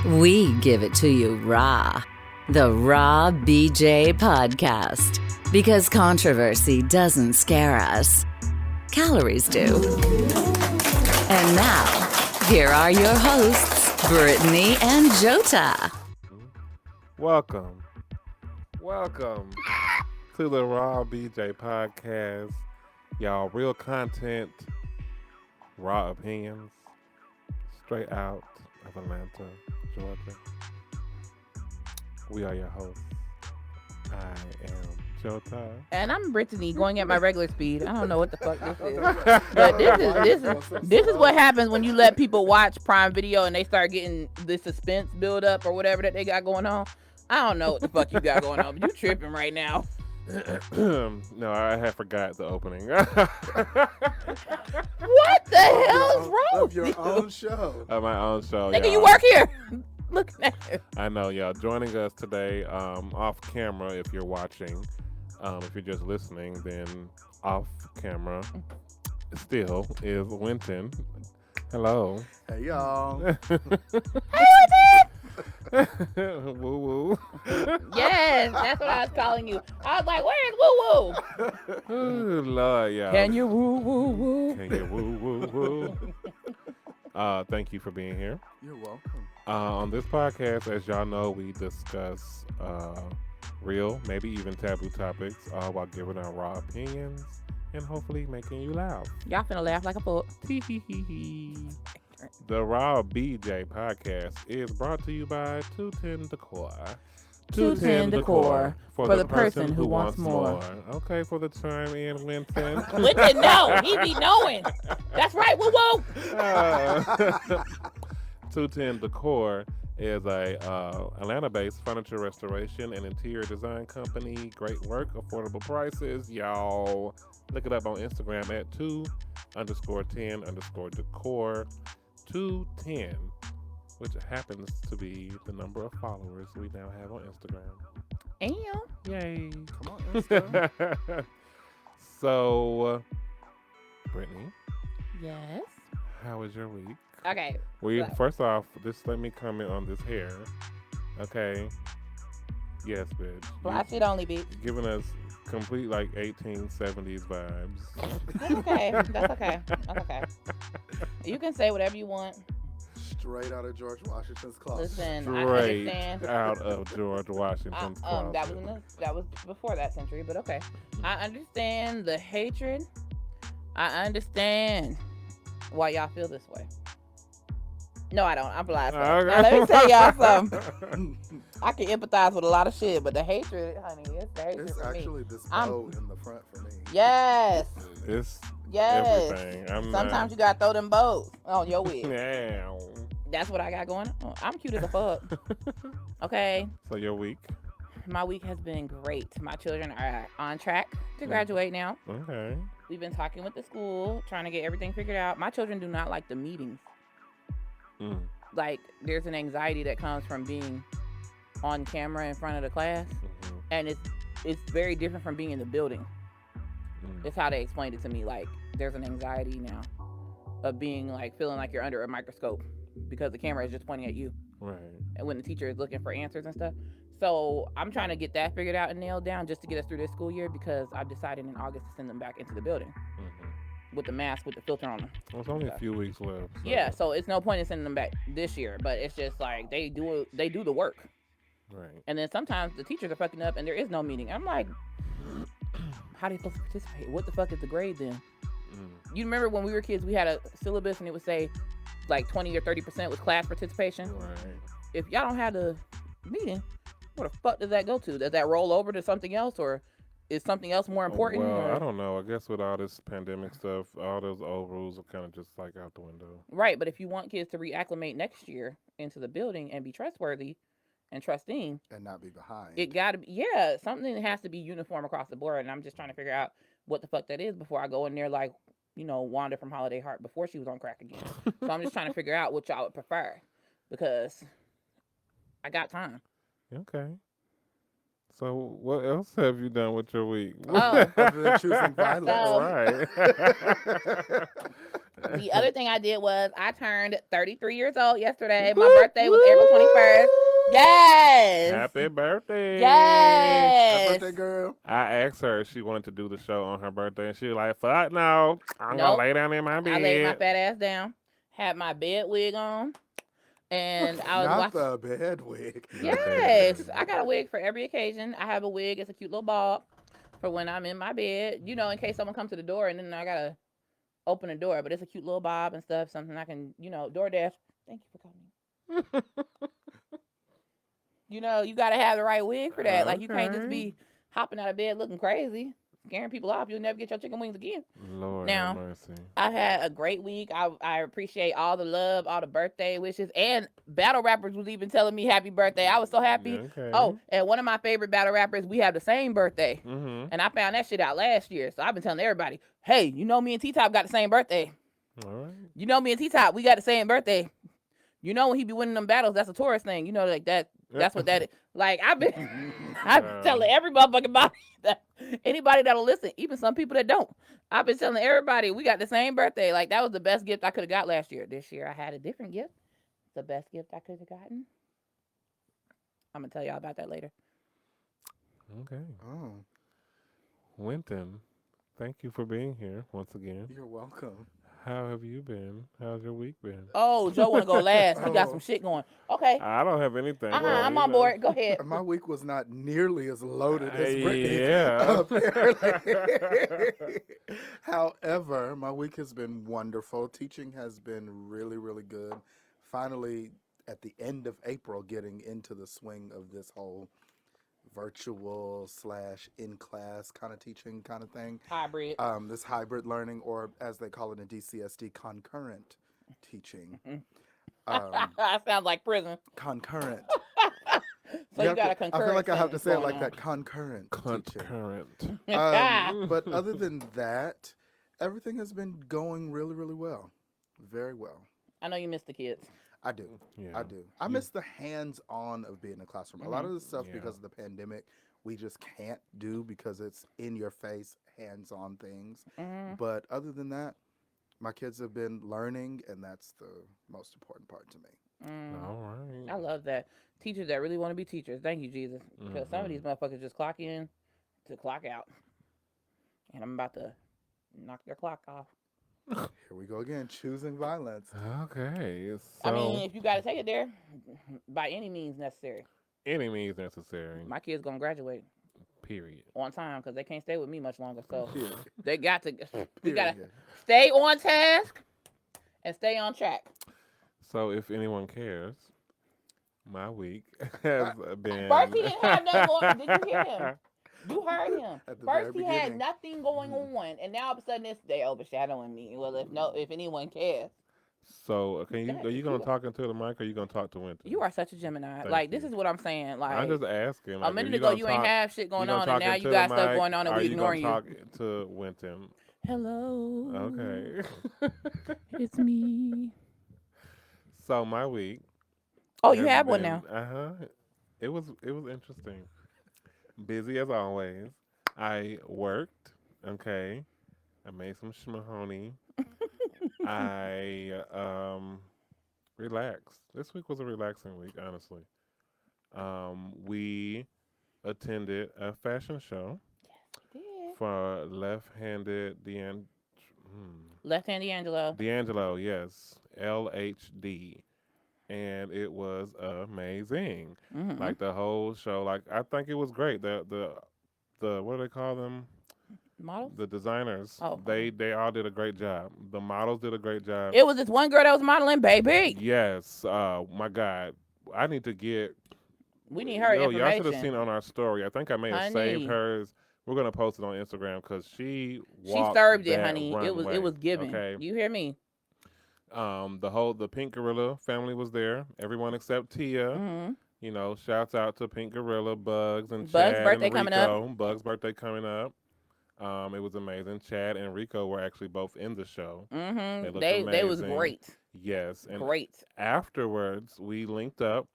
We give it to you raw. The Raw BJ Podcast. Because controversy doesn't scare us. Calories do. And now, here are your hosts, Brittany and Jota. Welcome to the Raw BJ Podcast. Y'all, real content, raw opinions, straight out of Atlanta, Georgia. We are your hosts. I am Jota. And I'm Brittany, going at my regular speed. I don't know what the fuck this is. But this is what happens when you let people watch Prime Video and they start getting the suspense build up or whatever that they got going on. I don't know what the fuck you got going on, but you tripping right now. No, I had forgot the opening. What the hell is wrong of your own show? Of my own show. Nigga, you work here. Look at it. I know, y'all. Joining us today, off camera, if you're watching. If you're just listening, then off camera still is Winton. Hello. Hey, y'all. Hey, Winton! Woo woo. Yes, that's what I was calling you. I was like, where's woo woo? Ooh, Lord, y'all. Can you woo woo woo? Can you woo woo woo? Thank you for being here. You're welcome. On this podcast, as y'all know, we discuss real, maybe even taboo topics, while giving our raw opinions and hopefully making you laugh. Y'all finna laugh like a fool. The Raw BJ Podcast is brought to you by 210 Decor. 210 Decor for the person who wants more. Okay, for the chime in, Winton. Winton, no, he be knowing. That's right, woo woo. 210 Decor is a Atlanta-based furniture restoration and interior design company. Great work, affordable prices. Y'all look it up on Instagram at 2_10_decor. 210, which happens to be the number of followers we now have on Instagram. Yay. Come on, Insta. So, Brittany. Yes. How was your week? Okay. First off, just let me comment on this hair. Okay. Yes, bitch. Flash it only, bitch. Giving us complete 1870s vibes. That's okay. That's okay. That's okay. You can say whatever you want. Straight out of George Washington's closet. Listen, I Straight understand. out of George Washington's closet. That was before that century, but okay. I understand the hatred. I understand why y'all feel this way. No, I don't. I'm blasting. Okay. Now, let me tell y'all something. I can empathize with a lot of shit, but the hatred, honey, it's the hatred It's for me. actually this bow in the front for me. Yes. It's Yes. everything. Sometimes you gotta throw them bows on your wig. Yeah. That's what I got going on. I'm cute as a fuck. Okay. So your week? My week has been great. My children are on track to graduate now. Okay. We've been talking with the school, trying to get everything figured out. My children do not like the meetings. Like, there's an anxiety that comes from being on camera in front of the class, and it's very different from being in the building. It's how they explained it to me. Like, there's an anxiety now of being feeling like you're under a microscope because the camera is just pointing at you. Right. And when the teacher is looking for answers and stuff. So I'm trying to get that figured out and nailed down just to get us through this school year, because I've decided in August to send them back into the building with the mask, with the filter on them. Well, it's only a few weeks left. So. Yeah, so it's no point in sending them back this year, but it's just they do the work. Right. And then sometimes the teachers are fucking up and there is no meeting. I'm like, how are they supposed to participate? What the fuck is the grade then? You remember when we were kids, we had a syllabus and it would say 20 or 30% was class participation. Right. If y'all don't have the meeting, where the fuck does that go to? Does that roll over to something else, or is something else more important? Well, I don't know. I guess with all this pandemic stuff, all those old rules are kind of just out the window. Right, but if you want kids to reacclimate next year into the building and be trustworthy and trusting and not be behind, it gotta be something that has to be uniform across the board. And I'm just trying to figure out what the fuck that is before I go in there Wanda from Holiday Heart before she was on crack again. So I'm just trying to figure out what y'all would prefer, because I got time. Okay. So what else have you done with your week? Oh. other than choosing violence. So- Right. The other thing I did was I turned 33 years old yesterday. My birthday was April 21st. Yes. Happy birthday. Yes. Happy birthday, girl. I asked her if she wanted to do the show on her birthday, and she was like, fuck no. I'm going Nope. to lay down in my bed. I laid my fat ass down, had my bed wig on, and I was Not watching. the bed wig. Yes, I got a wig for every occasion. I have a wig. It's a cute little bob for when I'm in my bed. You know, in case someone comes to the door and then I gotta open the door. But it's a cute little bob and stuff. Something I can, DoorDash. Thank you for coming. You gotta have the right wig for that. Like you can't just be hopping out of bed looking crazy, scaring people off. You'll never get your chicken wings again. Lord Now, have mercy. I've had a great week. I appreciate all the love, all the birthday wishes, and battle rappers was even telling me happy birthday. I was so happy. Okay. Oh, and one of my favorite battle rappers, we have the same birthday. Mm-hmm. And I found that shit out last year. So I've been telling everybody, hey, me and T-Top got the same birthday. All right. Me and T-Top, we got the same birthday. When he be winning them battles, that's a Taurus thing. Like that. That's what that is. Like, I've been telling every motherfucking body that anybody that'll listen, even some people that don't. I've been telling everybody we got the same birthday. Like, that was the best gift I could have got last year. This year, I had a different gift. The best gift I could have gotten. I'm going to tell y'all about that later. Okay. Oh, Winton, thank you for being here once again. you're welcome. How have you been? How's your week been? Oh, Joe want to go last. He got some shit going. Okay. I don't have anything. I'm on board. Go ahead. My week was not nearly as loaded as Brittany. Yeah. Apparently. However, my week has been wonderful. Teaching has been really, really good. Finally, at the end of April, getting into the swing of this whole virtual / in-class kind of teaching kind of thing. Hybrid. This hybrid learning, or as they call it in DCSD, concurrent teaching. Sounds like prison. Concurrent. So you got a concurrent. I feel like I have to say it like on. that. Concurrent. Concurrent. But other than that, everything has been going really, really well. Very well. I know you missed the kids. I do. Yeah. I do. I miss the hands-on of being in a classroom. A lot of the stuff, Yeah. because of the pandemic, we just can't do because it's in-your-face, hands-on things. Mm-hmm. But other than that, my kids have been learning, and that's the most important part to me. All right. I love that. Teachers that really want to be teachers. Thank you, Jesus. Because some of these motherfuckers just clock in to clock out. And I'm about to knock their clock off. Here we go again, choosing violence. Okay. So, I mean, if you got to take it there, by any means necessary. any means necessary. My kids going to graduate Period. on time because they can't stay with me much longer. So Period. they got to, we got to Period. stay on task and stay on track. So, if anyone cares, my week has been. First, he didn't have nothing going. Did you hear him? You heard him. At the First, very he had beginning. nothing going on, and now all of a sudden, they overshadowing me. Well, if anyone cares, So, are you Dang, going to talk into the mic or are you going to talk to Winton? you are such a Gemini. Thank like, this you. is what I'm saying. Like, I'm just asking. a Like, minute if ago, gonna you ain't talk- have shit going gonna on, talk and now into you the got stuff mic, going on, and or we ignoring gonna you. talk to Winton. Hello. Okay. It's me. So my week. Oh, you has have one been- now. It was interesting. Busy as always. I worked. Okay. I made some schmahoney. I relaxed. This week was a relaxing week, honestly. We attended a fashion show Yeah. for left-handed Left hand D'Angelo. D'Angelo, yes, LHD, and it was amazing. Mhm. Like the whole show, like I think it was great. The what do they call them? Models. The designers. Oh, They all did a great job. The models did a great job. It was this one girl that was modeling, baby. Yes. My God, I need to get. We need her Y'all should have information. seen it on our story. I think I may have saved Honey. hers. We're gonna post it on Instagram because she She walked served it, that honey. It runway, was given. Okay. You hear me? The Pink Gorilla family was there. Everyone except Tia. Mm-hmm. You know, shouts out to Pink Gorilla, Bugs, and Bugs' Chad birthday and coming Rico. Bugs' birthday coming up. It was amazing. Chad and Rico were actually both in the show. Mm-hmm. looked They was amazing. great. Yes, and Great. afterwards we linked up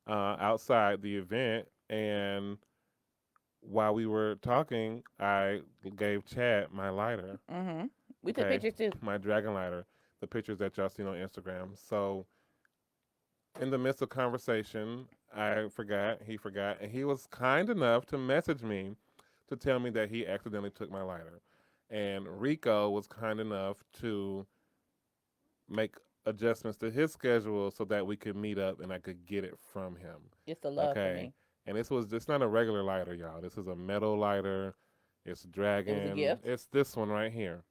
outside the event, and while we were talking, I gave Chad my lighter, Mm-hmm. We took Okay. pictures too. my dragon lighter. the pictures that y'all seen on Instagram. So in the midst of conversation, he forgot, and he was kind enough to message me to tell me that he accidentally took my lighter. And Rico was kind enough to make adjustments to his schedule so that we could meet up and I could get it from him. It's the love for me. And it's not a regular lighter, y'all. This is a metal lighter. It's dragon. It was a gift. It's this one right here.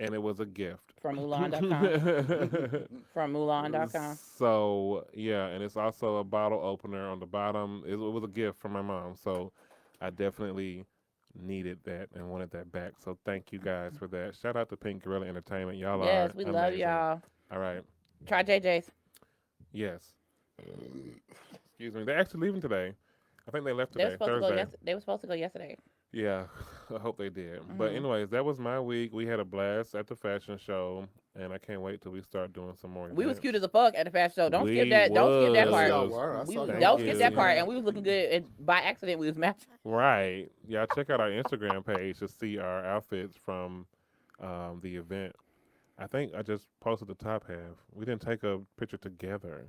And it was a gift. From Mulan.com. From Mulan.com. So, yeah, and it's also a bottle opener on the bottom. It was a gift from my mom. So, I definitely needed that and wanted that back. So, thank you guys for that. Shout out to Pink Gorilla Entertainment. Y'all yes, are we amazing. love y'all. All right. Try JJ's. Yes. Excuse me. They're actually leaving today. I think they left today, Thursday. They were supposed to go yesterday. Yeah, I hope they did. Mm-hmm. But anyways, that was my week. We had a blast at the fashion show, and I can't wait till we start doing some more events. We was cute as a fuck at the fashion show. Don't skip that part. Don't skip that part. And we was looking good, and by accident we was matching. Right. Y'all check out our Instagram page to see our outfits from the event. I think I just posted the top half. We didn't take a picture together.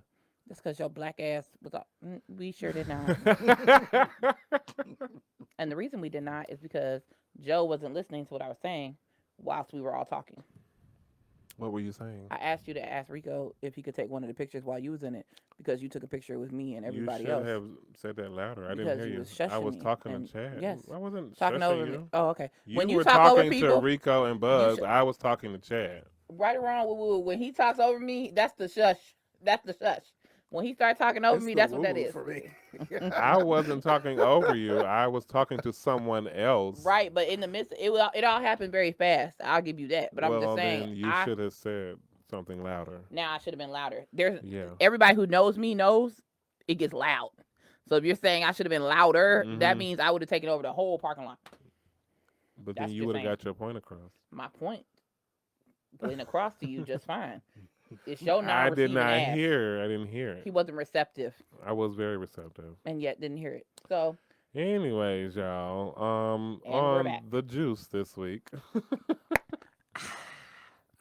That's because your black ass was up. We sure did not. And the reason we did not is because Joe wasn't listening to what I was saying whilst we were all talking. What were you saying? I asked you to ask Rico if he could take one of the pictures while you was in it because you took a picture with me and everybody else. You should have said that louder. I Because didn't hear you. I was talking to Chad. Yes. I wasn't talking over you. me. Oh, okay. When you were talking to Rico and Buzz, I was talking to Chad. Right or wrong, when he talks over me, that's the shush. That's the shush. When he starts talking over me, that's what that is. For me. I wasn't talking over you. I was talking to someone else. Right, but in the midst, it all happened very fast. I'll give you that. But I'm just saying. Then you should have said something louder. Now I should have been louder. Everybody who knows me knows it gets loud. So if you're saying I should have been louder, that means I would have taken over the whole parking lot. But then you would have got your point across. My point went across to you just fine. It's your I did not hear. I didn't hear it. He wasn't receptive. I was very receptive. And yet didn't hear it. So. Anyways, y'all. On the juice this week.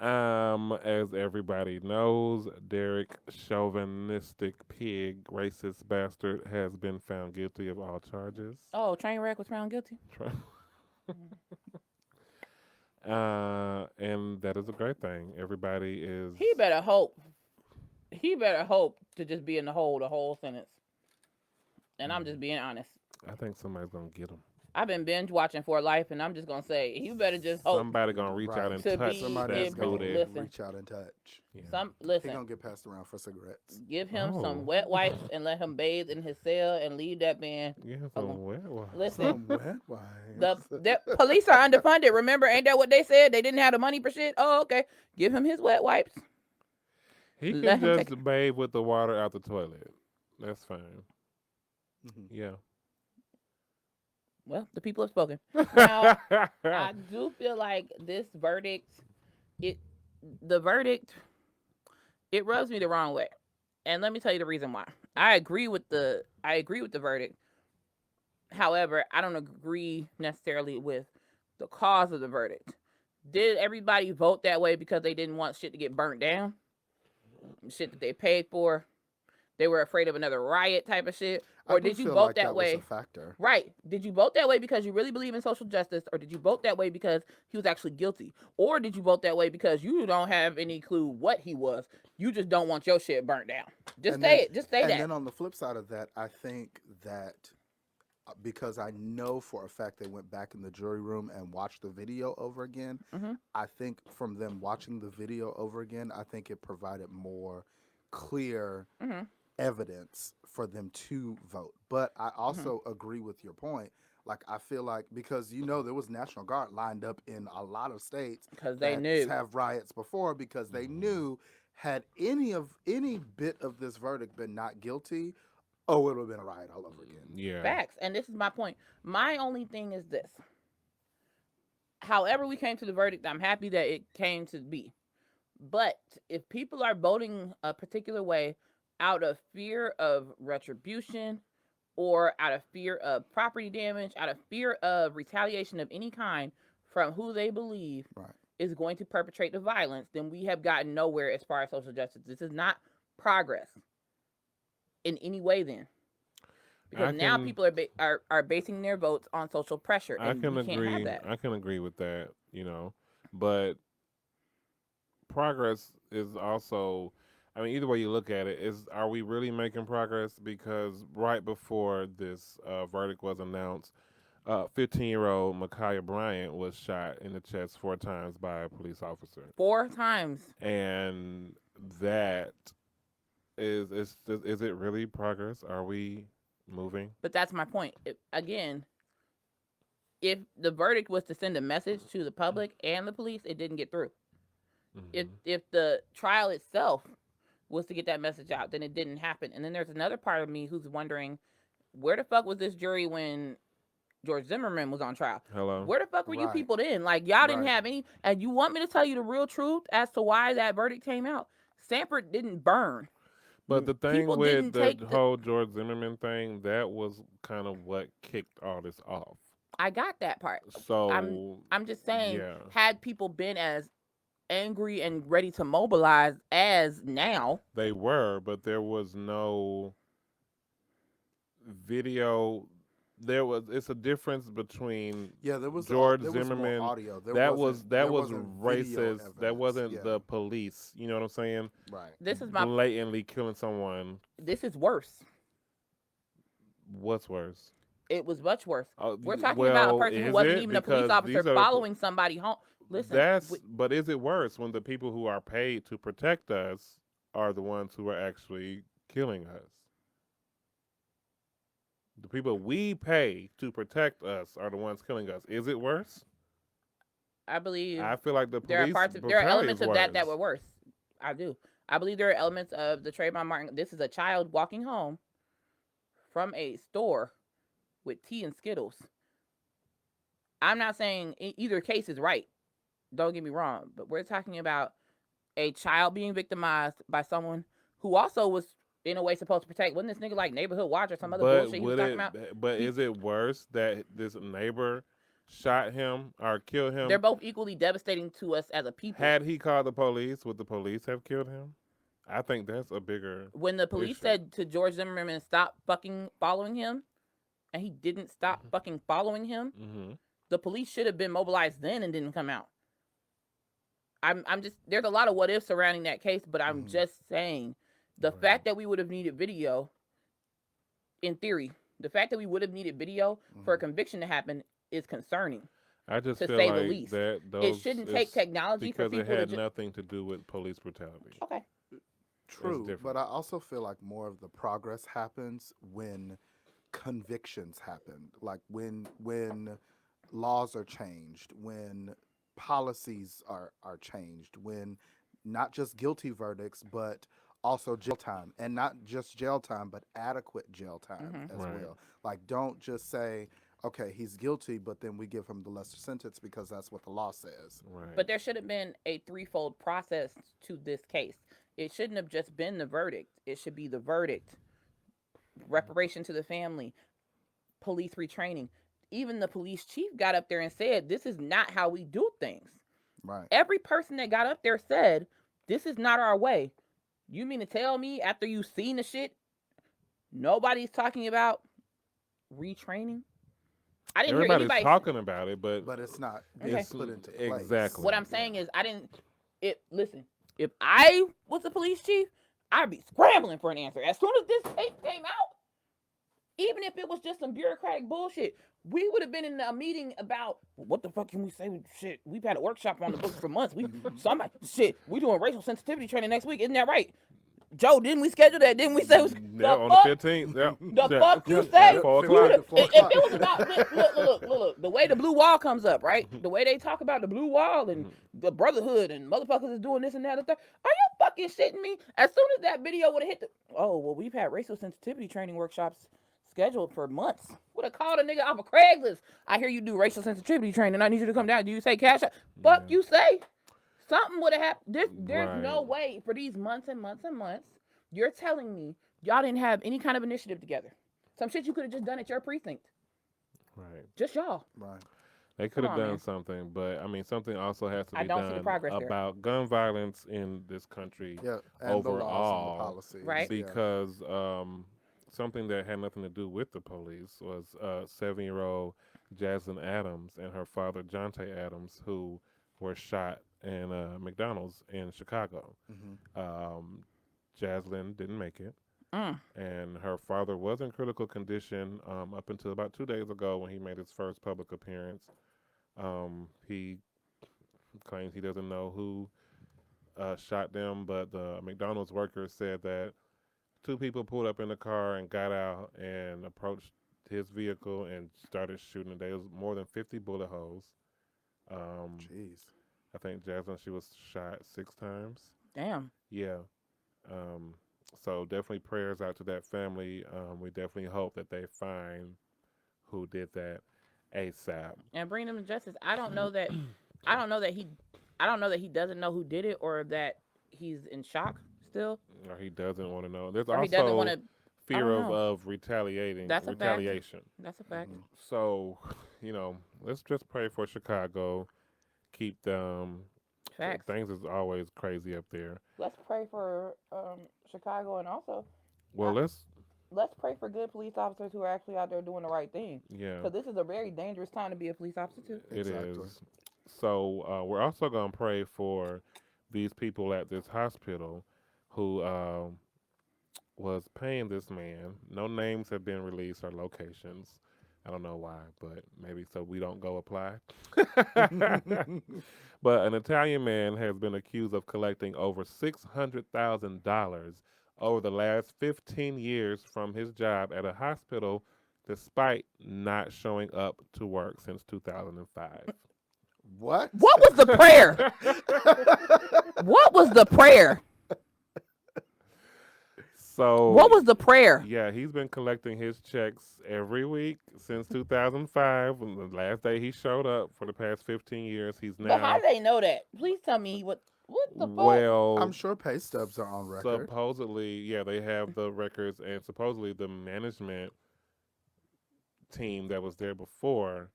As everybody knows, Derek Chauvinistic pig, racist bastard, has been found guilty of all charges. Oh, Trainwreck was found guilty. And that is a great thing. Everybody is. He better hope to just be in the whole sentence. And I'm just being honest. I think somebody's gonna get him. I've been binge watching for life, and I'm just gonna say you better just hope. Somebody gonna reach out and touch. Somebody's gonna reach out and touch. Yeah. Listen. He gonna get passed around for cigarettes. Give him some wet wipes and let him bathe in his cell and leave that man. Yeah, some wet wipes. Listen, some wet wipes. The police are underfunded. Remember, ain't that what they said? They didn't have the money for shit. Oh, okay. Give him his wet wipes. He can just bathe with the water out the toilet. That's fine. Mm-hmm. Yeah. Well, the people have spoken. Now, I do feel like this verdict, it rubs me the wrong way. And let me tell you the reason why. I agree with the verdict. However, I don't agree necessarily with the cause of the verdict. Did everybody vote that way because they didn't want shit to get burnt down? Shit that they paid for? They were afraid of another riot type of shit? Or did you vote that way? Was a factor. Right. Did you vote that way because you really believe in social justice? Or did you vote that way because he was actually guilty? Or did you vote that way because you don't have any clue what he was? You just don't want your shit burnt down. Just say that. And then on the flip side of that, I think that because I know for a fact they went back in the jury room and watched the video over again, I think from them watching the video over again, I think it provided more clear evidence for them to vote. But I also agree with your point. Like, I feel like because, there was National Guard lined up in a lot of states because they knew have riots before because they knew had any bit of this verdict been not guilty, it would have been a riot all over again. Yeah. Facts. And this is my point. My only thing is this. However we came to the verdict, I'm happy that it came to be. But if people are voting a particular way out of fear of retribution or out of fear of property damage, out of fear of retaliation of any kind from who they believe, is going to perpetrate the violence, then we have gotten nowhere as far as social justice. This is not progress in any way then. Because now people are basing their votes on social pressure, and we can't have that. I can agree with that, but progress is also, I mean, either way you look at it, are we really making progress? Because right before this verdict was announced, 15-year-old Ma'Khia Bryant was shot in the chest 4 times by a police officer. 4 times. And that is it really progress? Are we moving? But that's my point. If the verdict was to send a message to the public and the police, it didn't get through. Mm-hmm. If the trial itself was to get that message out, then it didn't happen. And then there's another part of me who's wondering, where the fuck was this jury when George Zimmerman was on trial? Hello. Where the fuck were you people then? Like, y'all didn't have any. And you want me to tell you the real truth as to why that verdict came out? Sanford didn't burn. But the thing with the whole George Zimmerman thing, that was kind of what kicked all this off. I got that part. So I'm just saying, had people been as angry and ready to mobilize as now, they were, but there was no video. It's a difference between there was George there Zimmerman. Was audio. That was racist. That wasn't the police. You know what I'm saying? Right. This is blatantly killing someone. This is worse. What's worse? It was much worse. We're talking about a person who wasn't even a police officer following somebody home. Listen, but is it worse when the people who are paid to protect us are the ones who are actually killing us? The people we pay to protect us are the ones killing us. Is it worse? I believe. I feel like there are elements of that were worse. I do. I believe there are elements of the Trayvon Martin. This is a child walking home from a store with tea and Skittles. I'm not saying either case is right. Don't get me wrong, but we're talking about a child being victimized by someone who also was in a way supposed to protect. Wasn't this nigga like neighborhood watch or some other bullshit he was talking about? But is it worse that this neighbor shot him or killed him? They're both equally devastating to us as a people. Had he called the police, would the police have killed him? I think that's a bigger When the police said to George Zimmerman, stop fucking following him, and he didn't stop fucking following him, the police should have been mobilized then and didn't come out. I'm just, there's a lot of what ifs surrounding that case, but I'm just saying the fact that we would have needed video, in theory, the fact that we would have needed video for a conviction to happen is concerning. I just to feel say like the least. it shouldn't take technology for people because it had nothing to do with police brutality. Okay. True, but I also feel like more of the progress happens when convictions happen, like when laws are changed, when policies are changed, when not just guilty verdicts, but also jail time, and not just jail time, but adequate jail time as well. Like, don't just say, okay, he's guilty, but then we give him the lesser sentence because that's what the law says. Right. But there should have been a threefold process to this case. It shouldn't have just been the verdict. It should be the verdict, reparation to the family, police retraining. Even the police chief got up there and said, this is not how we do things. Right. Every person that got up there said, this is not our way. You mean to tell me after you've seen the shit, nobody's talking about retraining? I didn't hear anybody talking about it, but it's not. It's put into place. Exactly. What I'm saying is, listen, if I was the police chief, I'd be scrambling for an answer. As soon as this tape came out, even if it was just some bureaucratic bullshit, we would have been in a meeting about what the fuck can we say? Shit, we've had a workshop on the books for months. We doing racial sensitivity training next week. Isn't that right? Joe, didn't we schedule that? Didn't we say on the 15th? The fuck you say? 4 o'clock. If it was about look, the way the blue wall comes up, right? The way they talk about the blue wall and the brotherhood and motherfuckers is doing this and that and that. Are you fucking shitting me? As soon as that video would have hit we've had racial sensitivity training workshops scheduled for months. Would have called a nigga off of Craigslist. I hear you do racial sensitivity training. I need you to come down. Do you say cash out? Fuck you say. Something would have happened. There's no way for these months and months and months. You're telling me y'all didn't have any kind of initiative together. Some shit you could have just done at your precinct. Right. Just y'all. Right. They could have on, done man. something, but I mean, something also has to I be don't see the done progress there. about gun violence in this country Yeah, and the laws and the overall, policies. Right. Yeah. because something that had nothing to do with the police was 7-year-old Jasmine Adams and her father Jonte Adams, who were shot in McDonald's in Chicago. Hmm. Jaslyn didn't make it, Mm. and her father was in critical condition up until about 2 days ago when he made his first public appearance. He claims he doesn't know who shot them, but the McDonald's workers said that two people pulled up in the car and got out and approached his vehicle and started shooting. There was more than 50 bullet holes. Um, Jeez. I think Jasmine, she was shot 6 times. Damn. Yeah. Um, so definitely prayers out to that family. We definitely hope that they find who did that ASAP. And bring them to justice. I don't know that. I don't know that he. I don't know that he doesn't know who did it, or that he's in shock still, Or he doesn't want to know. There's or he doesn't want also to. fear don't know. of retaliating. That's a fact. Retaliation. That's a fact. Mhm. So, let's just pray for Chicago. Keep them. Facts. Things is always crazy up there. Let's pray for Chicago, and also Well, I- let's pray for good police officers who are actually out there doing the right thing. yeah, Because this is a very dangerous time to be a police officer too. it is. Exactly. So we're also gonna pray for these people at this hospital who was paying this man. No names have been released or locations. I don't know why, but maybe so we don't go apply. But an Italian man has been accused of collecting over $600,000 over the last 15 years from his job at a hospital, despite not showing up to work since 2005. What? What was the prayer? What was the prayer? So What was the prayer? Yeah, he's been collecting his checks every week since 2005. When the last day he showed up for the past 15 years, he's But how now do they know that? Please tell me what the fuck? well. I'm sure pay stubs are on record. Supposedly, yeah, they have the records, and supposedly the management team that was there before,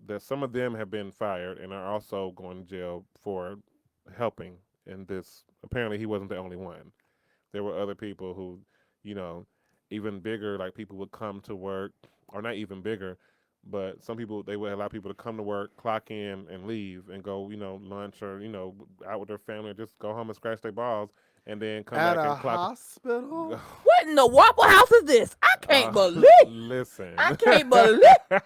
that some of them have been fired and are also going to jail for helping in this. Apparently, he wasn't the only one. There were other people who, even bigger, like people would come to work, or not even bigger, but some people, they would allow people to come to work, clock in, and leave, and go, lunch or, out with their family, or just go home and scratch their balls, and then come At back a and clock. hospital? What in the Waffle House is this? I can't believe. Listen. I can't believe. Motherfucker,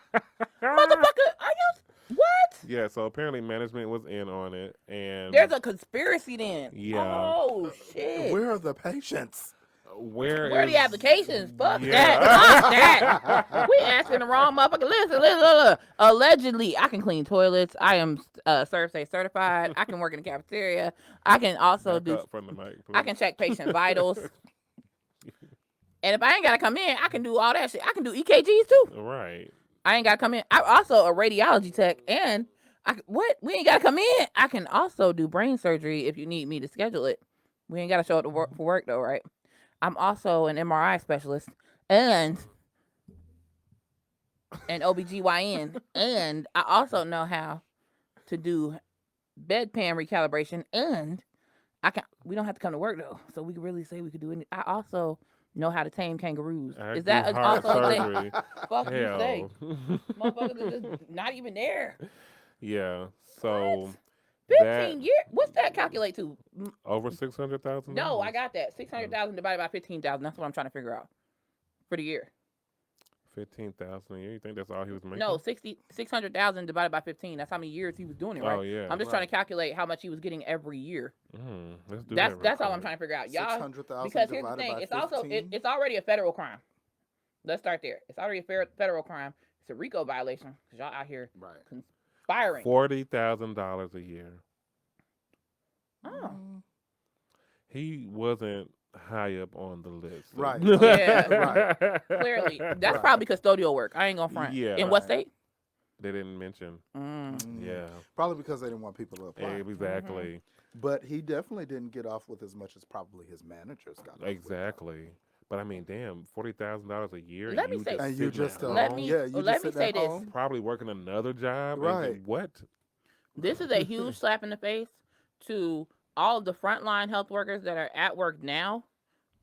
are you? What? Yeah, so apparently management was in on it, and There's a conspiracy then. Yeah. Oh shit. Where are the patients? where Where are is the applications? Fuck Yeah. that. Fuck that. We asking the wrong motherfucker. Listen. Allegedly, I can clean toilets. I am ServSafe certified. I can work in the cafeteria. I can also Back do. up from the mic, I please. can check patient vitals. And if I ain't gotta come in, I can do all that shit. I can do EKGs too. Right. I ain't gotta come in. I'm also a radiology tech, and we ain't gotta come in. I can also do brain surgery if you need me to schedule it. We ain't gotta show up to work for work though, right? I'm also an MRI specialist and an OBGYN, and I also know how to do bedpan recalibration, and we don't have to come to work though, so we can really say we could do it. I also know how to tame kangaroos. I Is do that heart also a thing? surgery. Fuck you say. Hell. Motherfuckers are just not even there. Yeah. So 15 years? What's that calculate to? over 600,000. No, I got that. 600,000 divided by 15,000. That's what I'm trying to figure out for the year. 15,000 a year. You think that's all he was making? No, 600,000 divided by 15. That's how many years he was doing it, right? Oh yeah. I'm just trying to calculate how much he was getting every year. Let's do That's that. all I'm trying to figure out, y'all. 600,000 Because here's the divided thing: by it's also 15? it's already a federal crime. Let's start there. It's already a federal crime. It's a RICO violation because y'all out here Right. conspiring. $40,000 a year. Oh. He wasn't high up on the list. Right. Yeah. Right. Clearly, that's Right. probably custodial work. I ain't gonna front. Yeah. In what Right. state? They didn't mention. Yeah. Probably because they didn't want people to apply. Exactly. But he definitely didn't get off with as much as probably his managers got off with. Exactly. But I mean, damn, $40,000 a year, Let and me you say- just And you sitting just at Let home, me yeah, you let just me sitting say at this. home. probably working another job. Right. And what? This is a huge slap in the face to all of the frontline health workers that are at work now,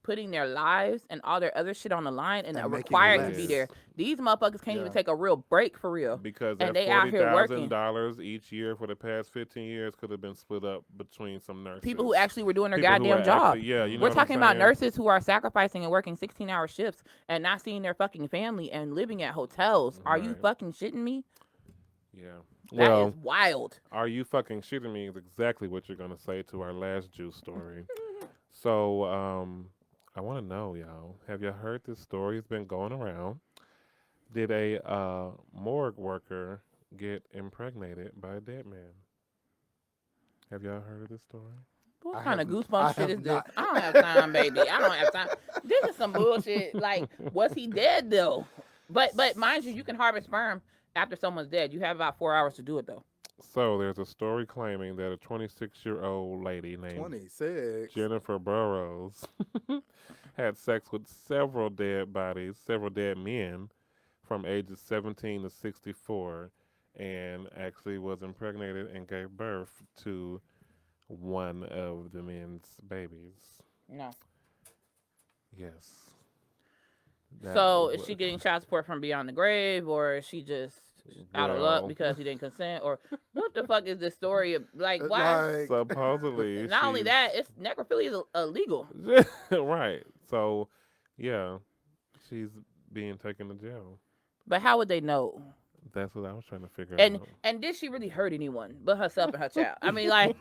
putting their lives and all their other shit on the line and are And making required It to be is. there. less. These motherfuckers can't even Yeah. take a real break for real. Because And that they out here working. $40,000 each year for the past 15 years could have been split up between some nurses. People who actually were doing their People who goddamn are job. actually, yeah, you know We're what talking I'm about saying? nurses who are sacrificing and working 16-hour shifts and not seeing their fucking family and living at hotels. Are you Right. fucking shitting me? Yeah. That Well, is wild. are you fucking shitting me is exactly what you're gonna say to our last juice story. So, I want to know, y'all. Have you heard this story? It's been going around. Did a morgue worker get impregnated by a dead man? Have y'all heard of this story? What I kind of have goosebumps shit have is this? not. I don't have time, baby. I don't have time. This is some bullshit. Like, was he dead though? But mind you, you can harvest sperm after someone's dead. You have about 4 hours to do it though. So there's a story claiming that a 26-year-old lady named 26. Jennifer Burrows had sex with several dead bodies, several dead men from ages 17 to 64, and actually was impregnated and gave birth to one of the men's babies. No. Yes. So is she getting child support from beyond the grave, or is she just out of luck Well, because he didn't consent, or what the fuck is this story of? Like, why? Like, supposedly Not only she's- that, it's necrophilia is illegal. right. So, yeah, she's being taken to jail. But how would they know? That's what I was trying to figure And out. did she really hurt anyone but herself and her child? I mean, like,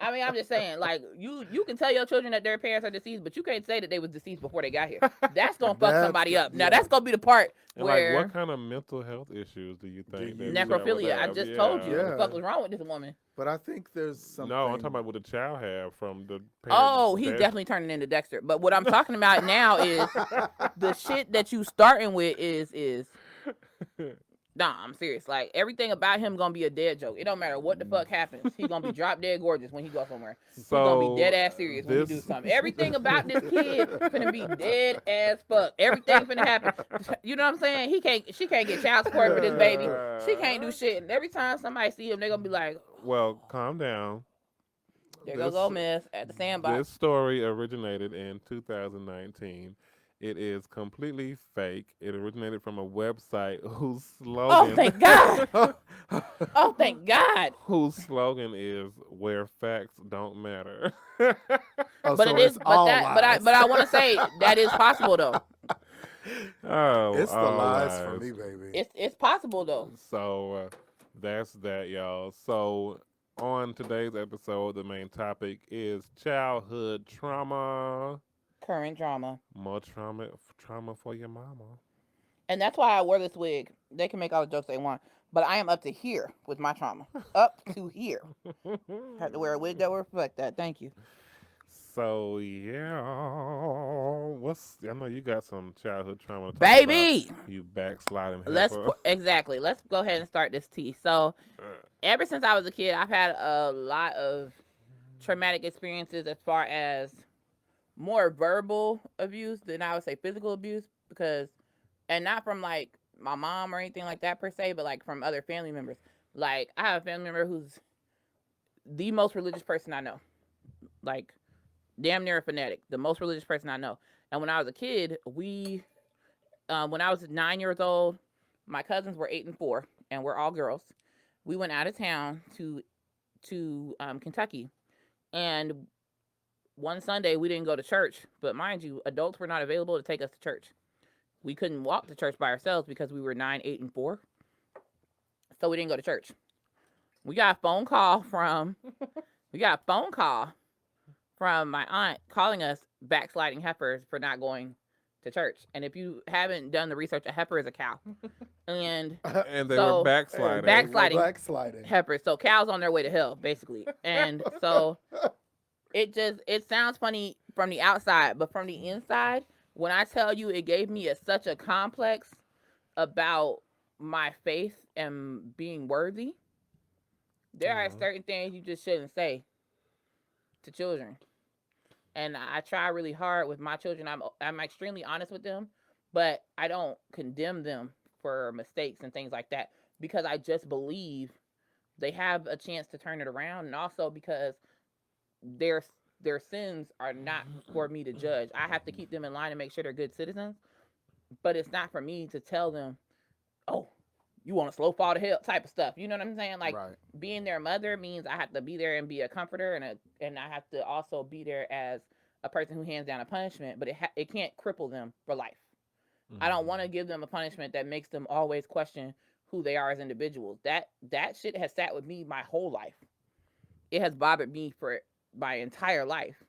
I'm just saying, like, you can tell your children that their parents are deceased, but you can't say that they was deceased before they got here. That's gonna fuck That's- somebody up. Now yeah. that's gonna be the part And where like, what kind of mental health issues do you think Do you- that child would necrophilia. I have? just told you what the Yeah. fuck was wrong with this woman. but I think there's something. No, I'm talking about what the child had from the. Oh, he's parents' definitely turning into Dexter. But what I'm talking about now is the shit that you starting with is nah, I'm serious. Like everything about him gonna be a dead joke. It don't matter what the fuck happens. He's gonna be drop dead gorgeous when he goes somewhere. He's gonna be dead ass serious when he do something. Everything about this kid finna be dead as fuck. Everything finna happen. You know what I'm saying? She can't get child support for this baby. She can't do shit. And every time somebody see him, they gonna be like, Well, calm down. there goes old Miss at the sandbox. This story originated in 2019. It is completely fake. It originated from a website whose slogan. Oh, thank God. Oh, thank God. Whose slogan is "Where facts don't matter." Oh, But so it is, it's but all that, lies. but I want to say that is possible though. Oh, It's the all lies for me, baby. It's possible though. So that's that, y'all. So on today's episode, the main topic is childhood trauma. Current drama. More trauma for your mama. And that's why I wore this wig. They can make all the jokes they want, but I am up to here with my trauma. Up to here. Had to wear a wig that would reflect that. Thank you. So yeah, I know you got some childhood trauma to talk Baby, about, you backsliding let's heifer. exactly. Let's go ahead and start this tea. So, ever since I was a kid, I've had a lot of traumatic experiences as far as more verbal abuse than I would say physical abuse, because, and not from like my mom or anything like that per se, but like from other family members. Like I have a family member who's the most religious person I know, like damn near a fanatic, the most religious person I know. And when I was a kid, when I was 9 years old, my cousins were 8 and 4, and we're all girls. We went out of town to Kentucky, and one Sunday we didn't go to church, but mind you, adults were not available to take us to church. We couldn't walk to church by ourselves because we were 9, 8, and 4, so we didn't go to church. We got a phone call from my aunt calling us backsliding heifers for not going to church. And if you haven't done the research, a heifer is a cow. And And they so- were backsliding. Backsliding. heifers, so cows on their way to hell, basically. And so it sounds funny from the outside, but from the inside, when I tell you it gave me such a complex about my faith and being worthy, there are certain things you just shouldn't say to children. And I try really hard with my children. I'm extremely honest with them, but I don't condemn them for mistakes and things like that because I just believe they have a chance to turn it around, and also because their their sins are not for me to judge. I have to keep them in line and make sure they're good citizens, but it's not for me to tell them, "Oh, you want a slow fall to hell" type of stuff. You know what I'm saying? Like Right. being their mother means I have to be there and be a comforter, and I have to also be there as a person who hands down a punishment, but it can't cripple them for life. I don't want to give them a punishment that makes them always question who they are as individuals. That shit has sat with me my whole life. It has bothered me for my entire life.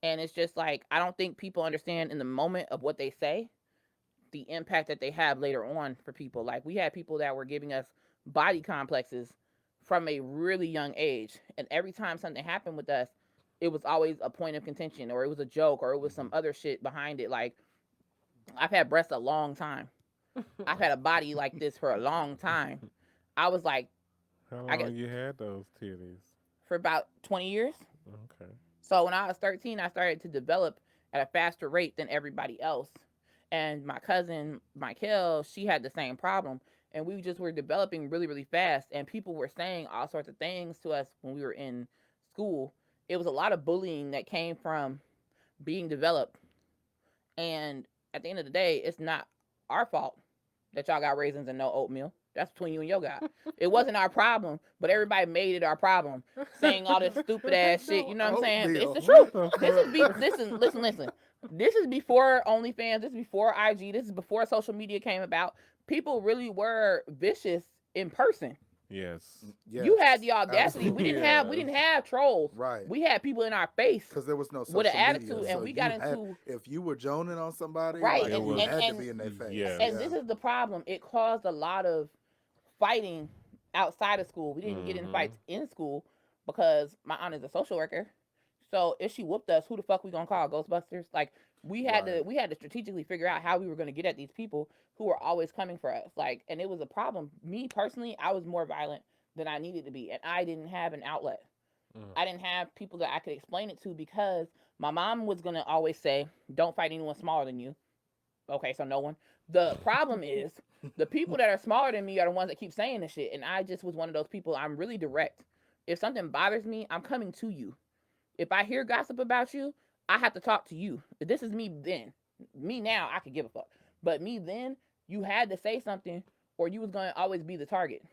And it's just like I don't think people understand in the moment of what they say the impact that they have later on for people. Like we had people that were giving us body complexes from a really young age, and every time something happened with us, it was always a point of contention, or it was a joke, or it was some other shit behind it. Like I've had breasts a long time. I've had a body like this for a long time. I was like, How I long guess you had those titties? for about 20 years. Okay. So when I was 13, I started to develop at a faster rate than everybody else. And my cousin, Michael, she had the same problem. And we just were developing really, really fast. And people were saying all sorts of things to us when we were in school. It was a lot of bullying that came from being developed. And at the end of the day, it's not our fault that y'all got raisins and no oatmeal. That's between you and your guy. It wasn't our problem, but everybody made it our problem, saying all this stupid ass shit. You know what I'm saying? It's the truth. Listen. This is before OnlyFans. This is before IG. This is before social media came about. People really were vicious in person. Yes. Yes. You had the audacity. Absolutely. We didn't have trolls. Right. We had people in our face Because there was no social with an media, attitude, and so we got you had- into if you were joning on somebody, Right, like, and- you and- had to be in their face. yeah. And this is the problem. It caused a lot of fighting outside of school. We didn't get in fights in school because my aunt is a social worker. So if she whooped us, who the fuck we gonna call? Ghostbusters? Like we had to strategically figure out how we were gonna get at these people who were always coming for us. Like, and it was a problem. Me personally, I was more violent than I needed to be, and I didn't have an outlet. I didn't have people that I could explain it to because my mom was gonna always say, "Don't fight anyone smaller than you." Okay, so no one. The problem is the people that are smaller than me are the ones that keep saying this shit, and I just was one of those people. I'm really direct. If something bothers me, I'm coming to you. If I hear gossip about you, I have to talk to you. If this is me then. Me now, I could give a fuck. But me then, you had to say something or you was going to always be the target.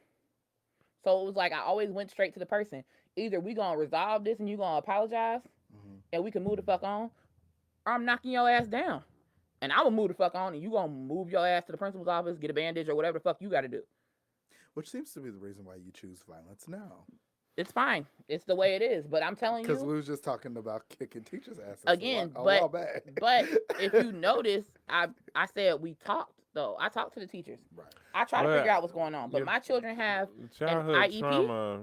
So it was like I always went straight to the person. Either we going to resolve this and you going to apologize and we can move the fuck on, or I'm knocking your ass down. And I will move the fuck on and you going to move your ass to the principal's office, get a bandage or whatever the fuck you got to do. Which seems to be the reason why you choose violence now. It's fine. It's the way it is. But I'm telling you. Because we was just talking about kicking teachers' asses Again, a while back. but if you notice, I said we talked, though. I talked to the teachers. Right. I try to Well, figure out what's going on. But yeah, my children have Childhood IEP trauma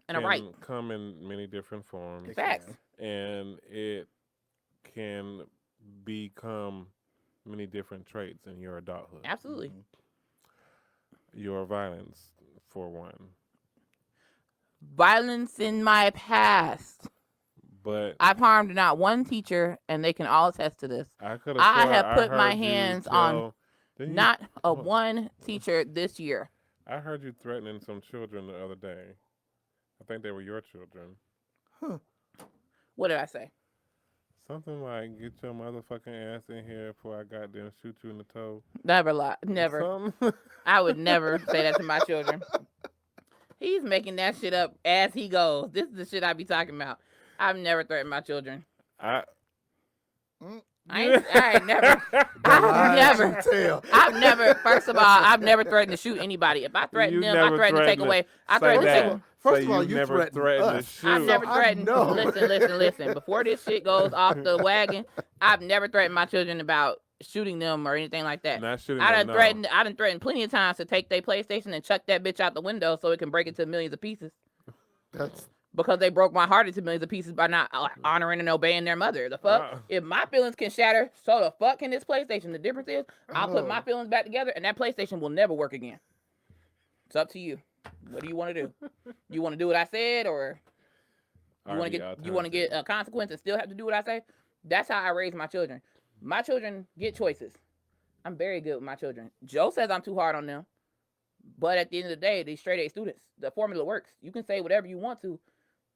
and a can right. come in many different forms, It Facts. can. and it can become many different traits in your adulthood. Absolutely. Your violence, for one. Violence in my past. But I've harmed not one teacher, and they can all attest to this. I could I have. have put my hands on not a one teacher this year. I heard you threatening some children the other day. I think they were your children. What did I say? Something like, "Get your motherfucking ass in here before I goddamn shoot you in the toe." Never lie. Never. Something. I would never say that to my children. He's making that shit up as he goes. This is the shit I be talking about. I've never threatened my children. I ain't never. I've never. First of all, I've never threatened to shoot anybody. If I threaten You them, I never threaten to take threatened away. I say threaten to that. take. First So of all, you you never threatened to us. shoot. I've never I threatened. know. Listen. Before this shit goes off the wagon, I've never threatened my children about shooting them or anything like that. Not shooting I them, done no. threatened. I done threatened plenty of times to take their PlayStation and chuck that bitch out the window so it can break into millions of pieces. That's Because they broke my heart into millions of pieces by not honoring and obeying their mother. The fuck? Wow. If my feelings can shatter, so the fuck can this PlayStation. The difference is I'll put my feelings back together and that PlayStation will never work again. It's up to you. What do you want to do? You want to do what I said, or you want to get a consequence and still have to do what I say? That's how I raise my children. My children get choices. I'm very good with my children. Joe says I'm too hard on them. But at the end of the day, these straight A students, the formula works. You can say whatever you want to.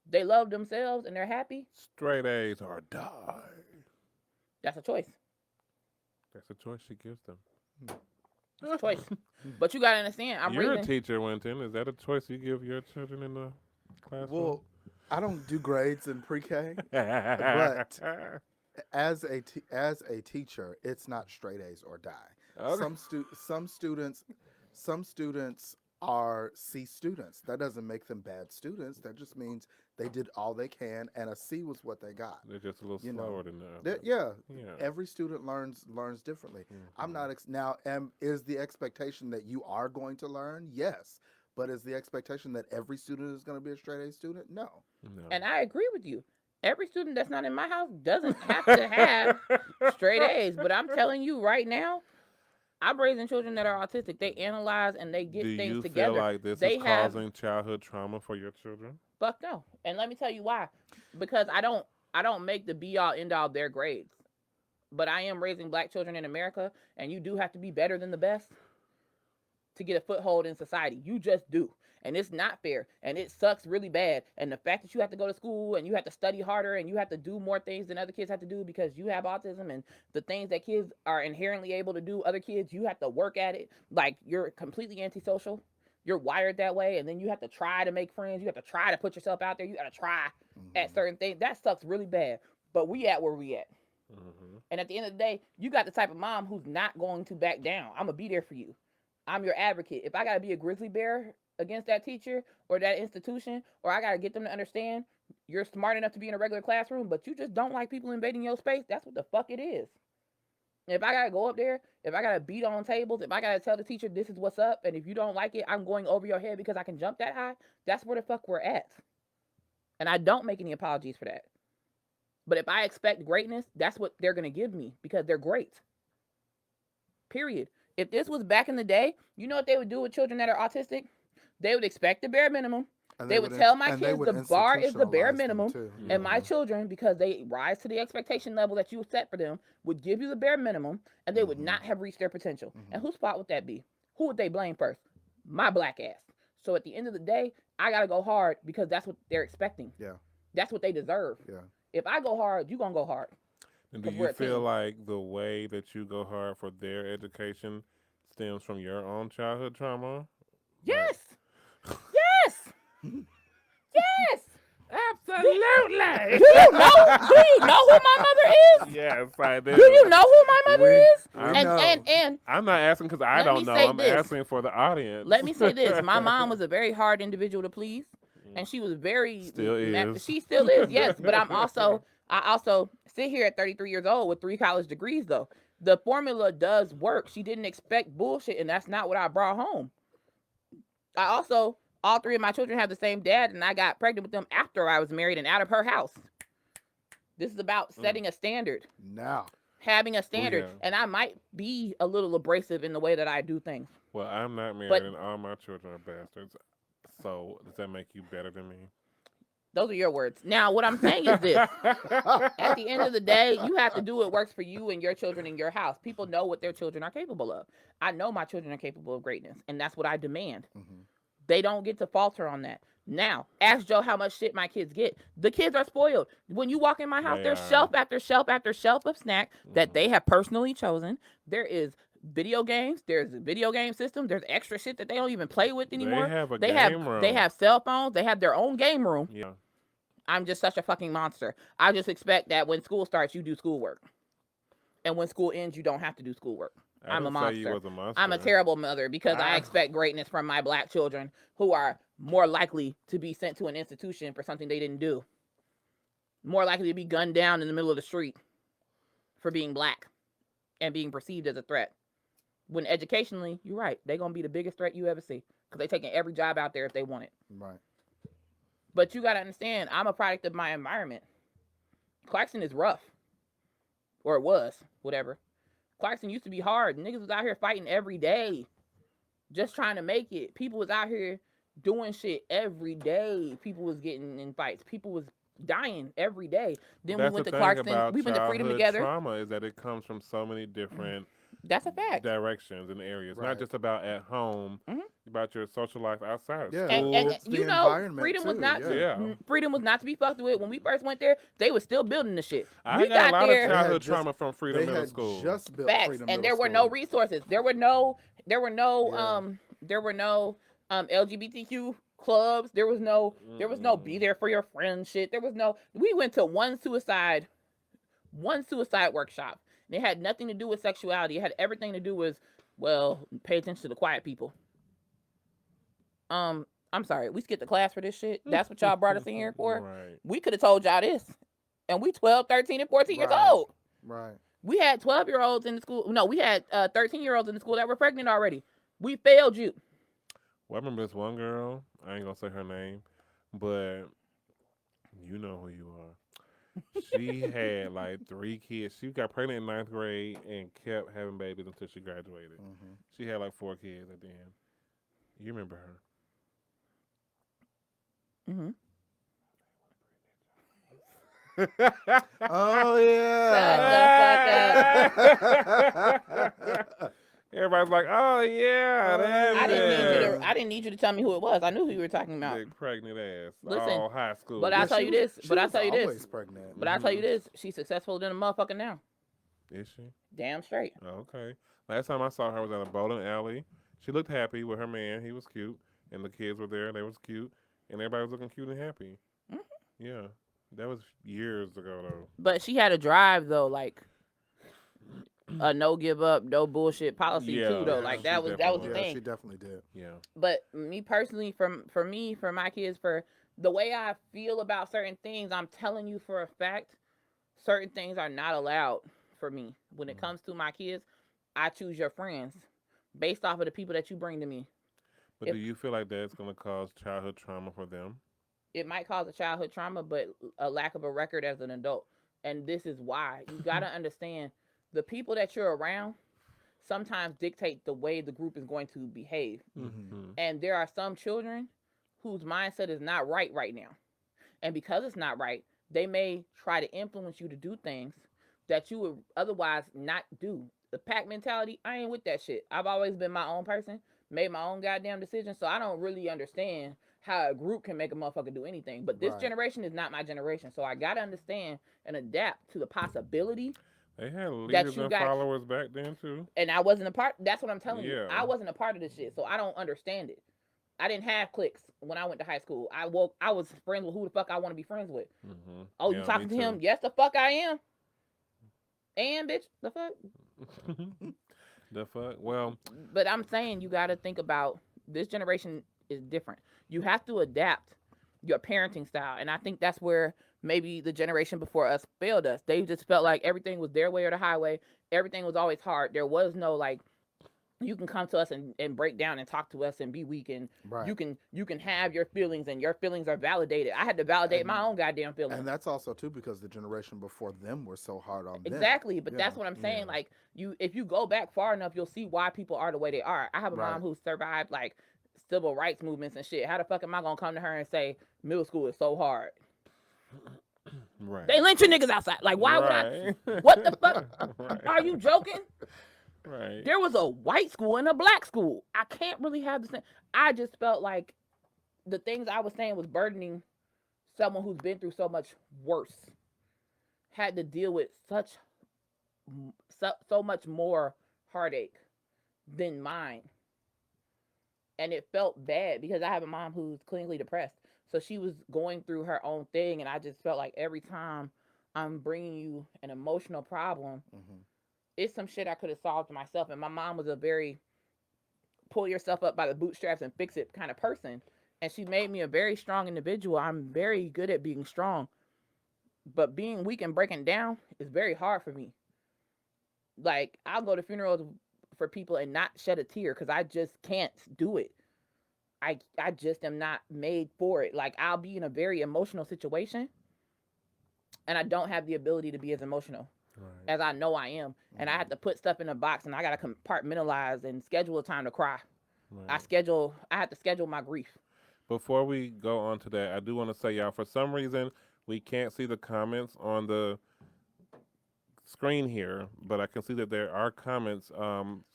They love themselves and they're happy. Straight A's or die. That's a choice. That's a choice she gives them. It's a choice. But you got to understand, You're a teacher, Winton. Is that a choice you give your children in the classroom? Well, I don't do grades in pre-K, but as a teacher, it's not straight A's or die. Okay. Some students are C students. That doesn't make them bad students. That just means they did all they can, and a C was what they got. They're just a little slower than that. Yeah. Every student learns differently. Mm-hmm. I'm not now. Is the expectation that you are going to learn? Yes. But is the expectation that every student is going to be a straight A student? No. And I agree with you. Every student that's not in my house doesn't have to have straight A's. But I'm telling you right now, I'm raising children that are autistic. They analyze and they get things together. Do you feel like this is causing childhood trauma for your children? Fuck no. And let me tell you why. Because I don't make the be all end all their grades. But I am raising black children in America, and you do have to be better than the best to get a foothold in society. You just do. And it's not fair. And it sucks really bad. And the fact that you have to go to school and you have to study harder and you have to do more things than other kids have to do because you have autism, and the things that kids are inherently able to do, other kids, you have to work at it. Like, you're completely antisocial. You're wired that way. And then you have to try to make friends. You have to try to put yourself out there. You got to try at certain things. That sucks really bad. But we at where we at. And at the end of the day, you got the type of mom who's not going to back down. I'm going to be there for you. I'm your advocate. If I got to be a grizzly bear against that teacher or that institution, or I got to get them to understand you're smart enough to be in a regular classroom, but you just don't like people invading your space, that's what the fuck it is. And if I got to go up there, if I got to beat on tables, if I got to tell the teacher this is what's up, and if you don't like it, I'm going over your head because I can jump that high, that's where the fuck we're at. And I don't make any apologies for that. But if I expect greatness, that's what they're going to give me because they're great. Period. If this was back in the day, you know what they would do with children that are autistic? They would expect the bare minimum. They would tell my kids the bar is the bare minimum. And my children, because they rise to the expectation level that you set for them, would give you the bare minimum, and they would not have reached their potential. And whose fault would that be? Who would they blame first? My black ass. So at the end of the day, I got to go hard because that's what they're expecting. Yeah. That's what they deserve. Yeah. If I go hard, you're going to go hard. And do you feel like the way that you go hard for their education stems from your own childhood trauma? Yes. Yes. Yes. Absolutely. Do you know who my mother is? Yes, I do. Do you know who my mother is? And I'm not asking because I don't know. I'm asking for the audience. Let me say this. My mom was a very hard individual to please. And she was very... Still is. She still is, yes. But I also sit here at 33 years old with 3 college degrees, though. The formula does work. She didn't expect bullshit, and that's not what I brought home. I also... All 3 of my children have the same dad, and I got pregnant with them after I was married and out of her house. This is about setting a standard. Now. Having a standard. And I might be a little abrasive in the way that I do things. Well, I'm not married, and all my children are bastards. So does that make you better than me? Those are your words. Now, what I'm saying is this. At the end of the day, you have to do what works for you and your children in your house. People know what their children are capable of. I know my children are capable of greatness, and that's what I demand. They don't get to falter on that. Now, ask Joe how much shit my kids get. The kids are spoiled. When you walk in my house, there's shelf after shelf after shelf of snack that they have personally chosen. There is video games. There's a video game system. There's extra shit that they don't even play with anymore. They have a game room. They have cell phones. They have their own game room. Yeah. I'm just such a fucking monster. I just expect that when school starts, you do schoolwork. And when school ends, you don't have to do schoolwork. I'm a monster. I'm a terrible mother because I expect greatness from my black children who are more likely to be sent to an institution for something they didn't do. More likely to be gunned down in the middle of the street for being black and being perceived as a threat. When educationally, you're right. They're going to be the biggest threat you ever see because they're taking every job out there if they want it. Right. But you got to understand, I'm a product of my environment. Clarkson is rough. Or it was, whatever. Clarkson used to be hard. Niggas was out here fighting every day. Just trying to make it. People was out here doing shit every day. People was getting in fights. People was dying every day. Then we That's went the to thing Clarkston. about We went to Freedom childhood together. trauma is that it comes from so many different That's a fact. directions and areas. Right. Not just about at home, about your social life outside of Yeah. school. And It's the you know, environment, freedom was too, not yeah. freedom was not to be fucked with. When we first went there, they were still building the shit. I We got a lot there, of childhood just- trauma from Freedom They Middle had School. just built facts, Freedom and there Middle were no School. resources. There were no LGBTQ clubs. There was no be there for your friends shit. There was no. We went to one suicide workshop. And it had nothing to do with sexuality. It had everything to do with, well, pay attention to the quiet people. I'm sorry, we skipped the class for this shit. That's what y'all brought us in here for. Right. We could have told y'all this, and we 12, 13, and 14 years Right. old. Right. We had 12-year-olds in the school. No, we had 13-year-olds in the school that were pregnant already. We failed you. Well, I remember this one girl. I ain't gonna say her name, but you know who you are. She had like 3 kids. She got pregnant in 9th grade and kept having babies until she graduated. Mhm. She had like 4 kids at the end. You remember her? Mm-hmm. Oh yeah. Everybody's like, "Oh yeah, that's I it." didn't need you to tell me who it was. I knew who you were talking about. Big pregnant ass. Listen, all high school. but I'll tell you this. She But I'll was tell you this. always pregnant. But I'll tell you this. She's successful than a motherfucker now. Is she? Damn straight. Okay. Last time I saw her was at a bowling alley. She looked happy with her man. He was cute, and the kids were there. They was cute, and everybody was looking cute and happy. Mhm. Yeah, that was years ago though. But she had a drive though, like a no give up, no bullshit policy Yeah, too though. yeah, Like she that was the definitely Yeah, thing. she definitely did. Yeah. But me personally, for my kids, for the way I feel about certain things, I'm telling you for a fact, certain things are not allowed for me. When it comes to my kids, I choose your friends based off of the people that you bring to me. But do you feel like that's gonna cause childhood trauma for them? It might cause a childhood trauma, but a lack of a record as an adult. And this is why. You got to understand the people that you're around sometimes dictate the way the group is going to behave. Mm-hmm. And there are some children whose mindset is not right now. And because it's not right, they may try to influence you to do things that you would otherwise not do. The pack mentality, I ain't with that shit. I've always been my own person, made my own goddamn decisions, so I don't really understand how a group can make a motherfucker do anything. But this Right. generation is not my generation, so I gotta understand and adapt to the possibility. They had leaders you and got- followers back then too. And I wasn't a part. That's what I'm telling you. Yeah. I wasn't a part of this shit, so I don't understand it. I didn't have cliques when I went to high school. I was friends with who the fuck I want to be friends with. Mm-hmm. Oh, you talking to him? Yes, the fuck I am. And bitch, the fuck. The fuck? Well, But I'm saying you got to think about this generation is different. You have to adapt your parenting style. And I think that's where maybe the generation before us failed us. They just felt like everything was their way or the highway. Everything was always hard. There was no like, you can come to us and break down and talk to us and be weak and Right. you can have your feelings and your feelings are validated. I had to validate my own goddamn feelings. And that's also too because the generation before them were so hard on them. Exactly, but Yeah, that's what I'm saying. yeah. Like if you go back far enough, you'll see why people are the way they are. I have a Right. mom who survived like civil rights movements and shit. How the fuck am I gonna come to her and say middle school is so hard? right. They lynching niggas outside. Like why would I? Right. What the fuck? Right. Are you joking? Right. There was a white school and a black school. I can't really have the same. I just felt like the things I was saying was burdening someone who's been through so much worse. Had to deal with so much more heartache than mine. And it felt bad because I have a mom who's clinically depressed. So she was going through her own thing. And I just felt like every time I'm bringing you an emotional problem, Mhm. it's some shit I could have solved myself. And my mom was a very pull yourself up by the bootstraps and fix it kind of person. And she made me a very strong individual. I'm very good at being strong. But being weak and breaking down is very hard for me. Like, I'll go to funerals for people and not shed a tear because I just can't do it. I just am not made for it. Like, I'll be in a very emotional situation and I don't have the ability to be as emotional Right. as I know I am. And I have to put stuff in a box and I got to compartmentalize and schedule a time to cry. Right. I have to schedule my grief. Before we go on to that, I do want to say, y'all, for some reason, We can't see the comments on the screen here, but I can see that there are comments.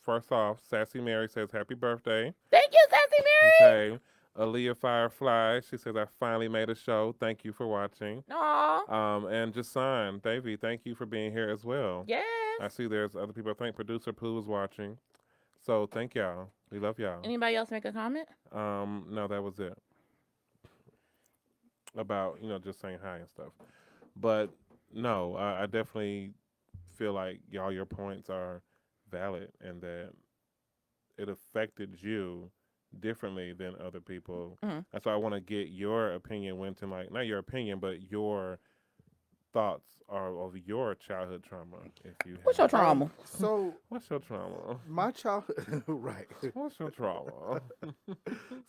First off, Sassy Mary says happy birthday. Thank you, Sassy Mary. Okay. Aaliyah Firefly, she says I finally made a show. Thank you for watching. Aw. And Jason Davey, thank you for being here as well. Yes. I see there's other people. I think producer Pooh is watching. So thank y'all. We love y'all. Anybody else make a comment? No, that was it. About, just saying hi and stuff. But no, I definitely feel like y'all your points are valid and that it affected you differently than other people. Mm-hmm. And so I want to get your opinion, Winton, like not your opinion, but your thoughts are of your childhood trauma. If you What's your trauma? So what's your trauma? my childhood, right? What's your trauma?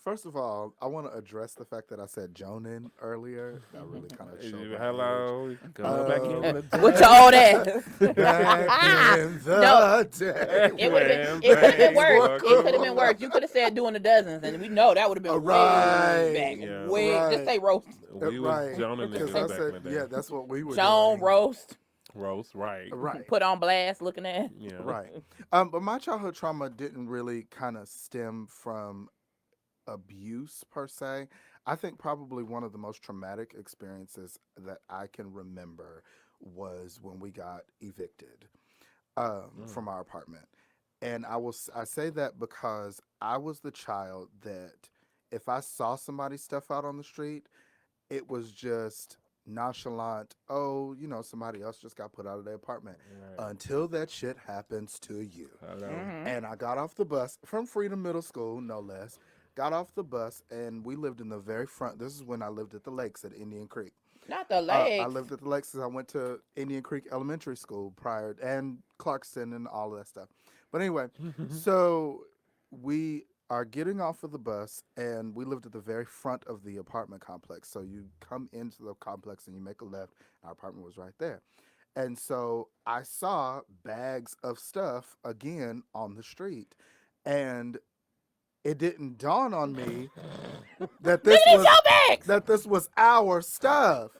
First of all, I want to address the fact that I said Jonan earlier. That really kind of showed. Hello, go back in the day. What's your old ass? Back in the No. day. It could have been worse. It could have been worse. You could have said doing the dozens, and we know that would have been Right. way back. Yeah. Way. Right. Just say roast. We was Jonah Because niggas I back said, in the day. yeah, that's what we were Joan doing. roast. Roast, right. Right. Put on blast. Looking at. Yeah. Right. But my childhood trauma didn't really kind of stem from abuse per se. I think probably one of the most traumatic experiences that I can remember was when we got evicted from our apartment. And I say that because I was the child that if I saw somebody's stuff out on the street, it was just nonchalant. Oh, somebody else just got put out of their apartment. Right. Until that shit happens to you. Hello. Mm-hmm. And I got off the bus from Freedom Middle School, no less. Got off the bus, and we lived in the very front. This is when I lived at the lakes at Indian Creek. Not the legs. I lived at the lakes because I went to Indian Creek Elementary School prior, and Clarkston and all of that stuff. But anyway, so we are getting off of the bus, and we lived at the very front of the apartment complex. So you come into the complex and you make a left. Our apartment was right there. And so I saw bags of stuff again on the street. And it didn't dawn on me that this was our stuff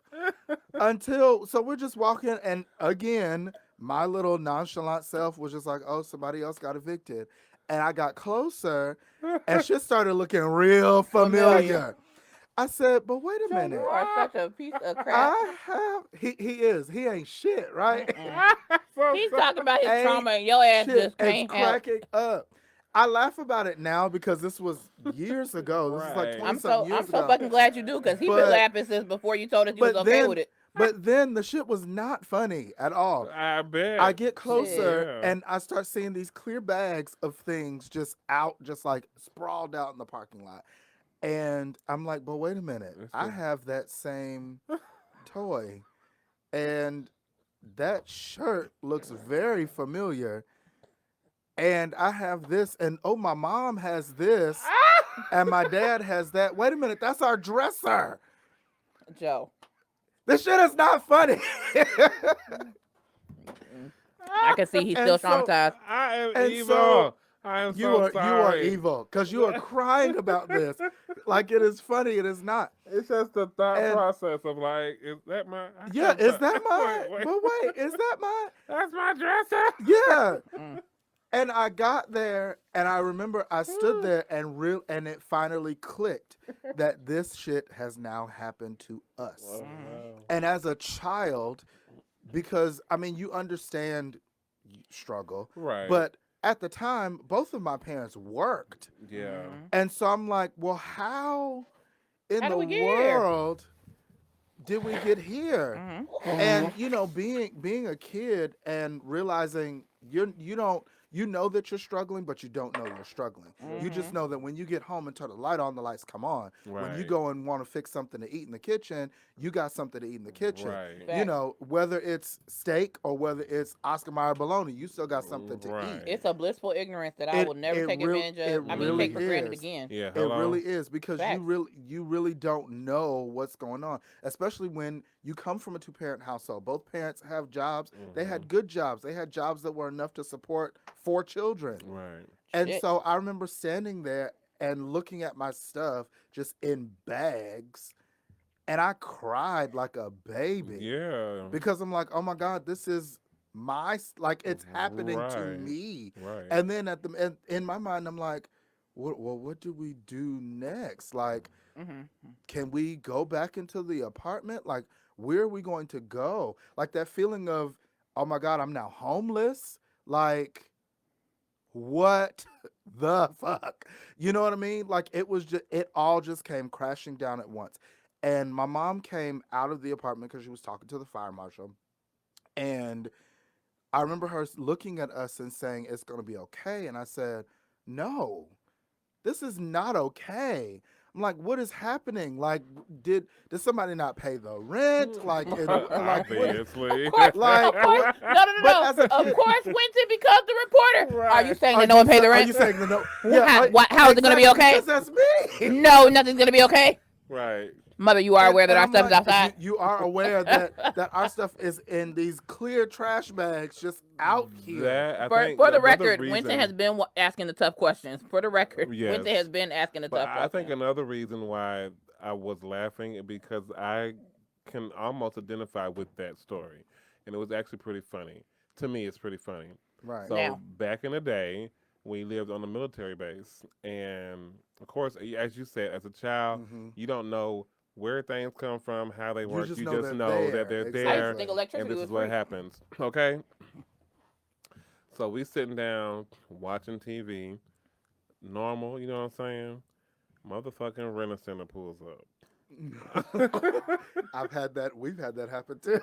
so we're just walking, and again, my little nonchalant self was just like, oh, somebody else got evicted. And I got closer, and shit started looking real familiar. I said, but wait a minute. You are such a piece of crap. He is. He ain't shit, right? He's talking about his trauma, and your ass Shit, just can't help. cracking up. I laugh about it now because this was years ago. This is like 20 I'm something years ago. so fucking glad you do, because he's been laughing since before you told us you was okay with it. But then the shit was not funny at all. I bet. I get closer Yeah. and I start seeing these clear bags of things just out, just like sprawled out in the parking lot. And I'm like, but wait a minute. I have that same toy. And that shirt looks very familiar. And I have this, and oh, my mom has this, and my dad has that. Wait a minute, that's our dresser. Joe. This shit is not funny. I can see he's still traumatized. I am and evil. so I am you so are sorry. evil because you are crying about this like it is funny. It is not. It's just the thought And- process of like, is that my? Yeah, is that mine? Wait. But wait, is that mine? That's my dresser. Yeah. Mm. And I got there, and I remember I stood there, and it finally clicked that this shit has now happened to us. Wow. And as a child, because I mean, you understand struggle, Right. but at the time, both of my parents worked, Yeah. and so I'm like, well, how in How the did we get here? world did we get here? Mhm. And being a kid and realizing you know that you're struggling, but you don't know you're struggling. You just know that when you get home and turn the light on, the lights come on. When you Right. go and want to fix something to eat in the kitchen, you got something to eat in the kitchen. Right. You know, whether it's steak or whether it's Oscar Mayer bologna, you still got something to Right. eat. It's a blissful ignorance that I It- will never it take real- advantage it of. I mean, really take for granted is. again. Yeah. It Hello. really is because Facts. you really don't know what's going on, especially when you come from a two-parent household. Both parents have jobs. They had good jobs. They had jobs that were enough to support 4 children. Right. And Shit. so I remember standing there and looking at my stuff just in bags And I cried like a baby. Yeah. Because I'm like, oh my God, this is like it's happening to Right. me. Right. And then in my mind, I'm like, what do we do next? Like, can we go back into the apartment? Like, where are we going to go? Like that feeling of, oh my God, I'm now homeless. Like, what the fuck? You know what I mean? Like it all just came crashing down at once. And my mom came out of the apartment because she was talking to the fire marshal. And I remember her looking at us and saying, it's going to be okay. And I said, no, this is not okay. I'm like, what is happening? Like, did somebody not pay the rent? Like, Obviously. Of course, Like, of course. No. but as a Of kid- course, Winston becomes the reporter. Right. Are you saying that no one paid the rent? Are you saying that no? How is it going to be okay? Because that's me. No, nothing's going to be okay. Right. Mother, you are aware that our I'm stuff is like, outside? You are aware that our stuff is in these clear trash bags just out here. That, I For think the another record, reason, Winston has been asking the tough questions. For the record, Yes. Winston has been asking the But tough I questions. think another reason why I was laughing is because I can almost identify with that story, and it was actually pretty funny. To me, it's pretty funny. Right. So Now. back in the day, we lived on a military base, and of course, as you said, as a child, you don't know where things come from, how they work. just You know just they're know there. that they're Exactly. I used there, to think and electricity this was is what free. happens. Okay. So we sitting down watching TV, normal. You know what I'm saying? Motherfucking Rent-A-Center pulls up. We've had that happen too.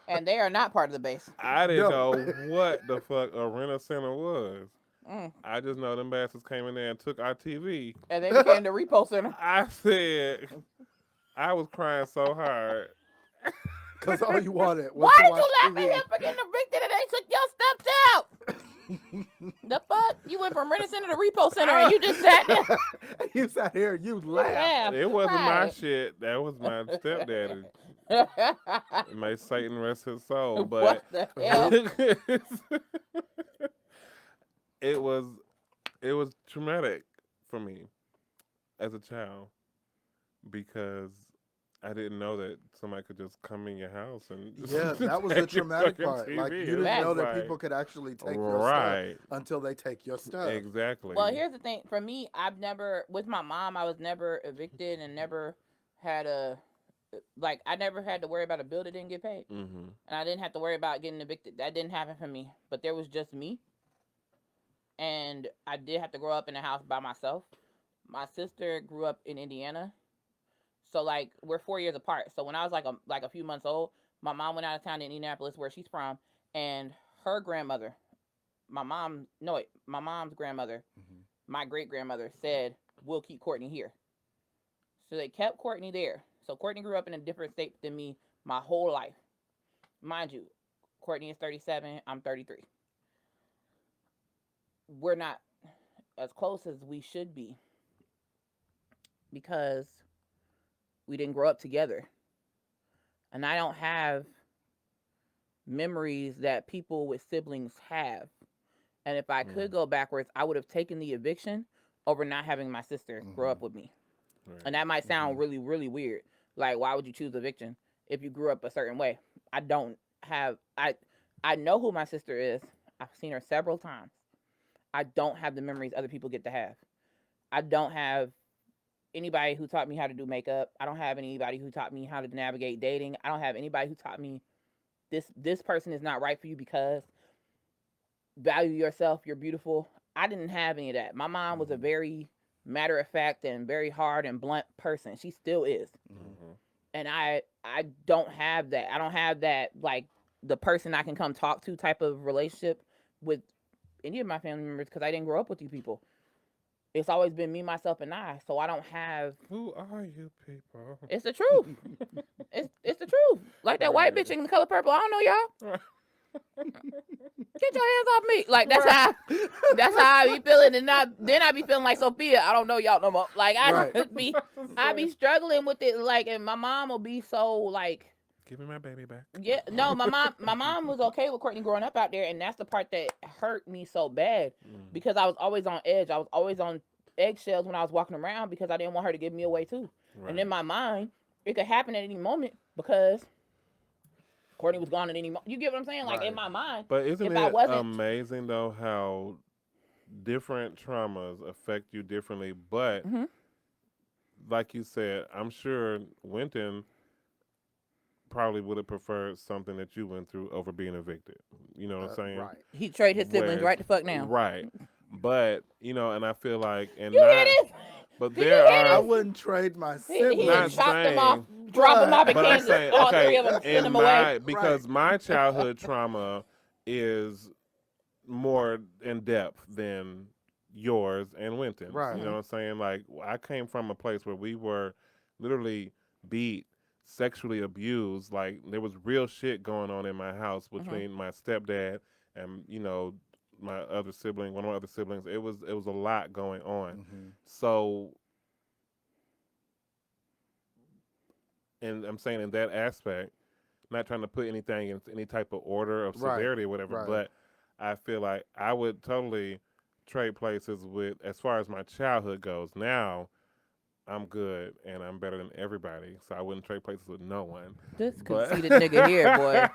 And they are not part of the base. I didn't No. know what the fuck a Rent-A-Center was. Mm. I just know them bastards came in there and took our TV. And they became the repo center. I said, I was crying so hard. Because all you wanted was Why to did watch you laugh TV. at him for getting evicted and they took your steps out? The fuck? You went from Rent-A-Center to repo center and you just sat there. You sat here, you laughed. Laughed. It wasn't my Right. shit. That was my stepdaddy. May Satan rest his soul. What But the hell? it was traumatic for me as a child because I didn't know that somebody could just come in your house and Yeah, that was the take your traumatic fucking part. Like, TV. you didn't That's know that like, people could actually take your right. stuff until they take your stuff. Exactly. Well, here's the thing. For me, with my mom, I was never evicted and never had I never had to worry about a bill that didn't get paid. Mm-hmm. And I didn't have to worry about getting evicted. That didn't happen for me. But there was just me. And I did have to grow up in a house by myself. My sister grew up in Indiana. So, like, we're 4 years apart. So, when I was, like a few months old, my mom went out of town to Indianapolis, where she's from, and her grandmother, my mom's grandmother, my great-grandmother, said, we'll keep Courtney here. So, they kept Courtney there. So, Courtney grew up in a different state than me my whole life. Mind you, Courtney is 37, I'm 33. We're not as close as we should be because we didn't grow up together. And I don't have memories that people with siblings have. And if I could go backwards, I would have taken the eviction over not having my sister grow up with me. Right. And that might sound really, really weird. Like, why would you choose eviction if you grew up a certain way? I know who my sister is. I've seen her several times. I don't have the memories other people get to have. I don't have anybody who taught me how to do makeup. I don't have anybody who taught me how to navigate dating. I don't have anybody who taught me this person is not right for you because value yourself, you're beautiful. I didn't have any of that. My mom was a very matter of fact and very hard and blunt person. She still is. Mm-hmm. And I don't have that. I don't have that, like, the person I can come talk to type of relationship with any of my family members because I didn't grow up with you people. It's always been me, myself, and I. So I don't have. Who are you people? It's the truth. it's the truth. Like that white bitch in The Color Purple. I don't know y'all. Get your hands off me. Like that's how I be feeling, and then I be feeling like Sophia. I don't know y'all no more. Like I be struggling with it. Like, and my mom will be so like, give me my baby back. yeah, no, my mom was okay with Courtney growing up out there, and that's the part that hurt me so bad because I was always on edge. I was always on eggshells when I was walking around because I didn't want her to give me away too. Right. And in my mind, it could happen at any moment because Courtney was gone at any moment. You get what I'm saying? Like in my mind, but isn't if it I wasn't amazing though how different traumas affect you differently? But like you said, I'm sure Winton probably would have preferred something that you went through over being evicted. You know what I'm saying? Right. he trade his siblings right the fuck now. Right. But, and I feel like, and You not, hear this? but Did you there hear I are, wouldn't trade my He siblings. Not chopped them off, saying- drop them off in but I'm Kansas. saying, All three okay, of them, send in them my, away. because my childhood trauma is more in depth than yours and Winton's. Right. You know what I'm saying? Like, I came from a place where we were literally beat, sexually abused. Like, there was real shit going on in my house between my stepdad and, my other sibling, one of my other siblings. It was a lot going on. Mm-hmm. So, and I'm saying in that aspect, not trying to put anything in any type of order of Right. severity or whatever, Right. but I feel like I would totally trade places with, as far as my childhood goes. Now, I'm good and I'm better than everybody, so I wouldn't trade places with no one. This But conceited nigga here, boy.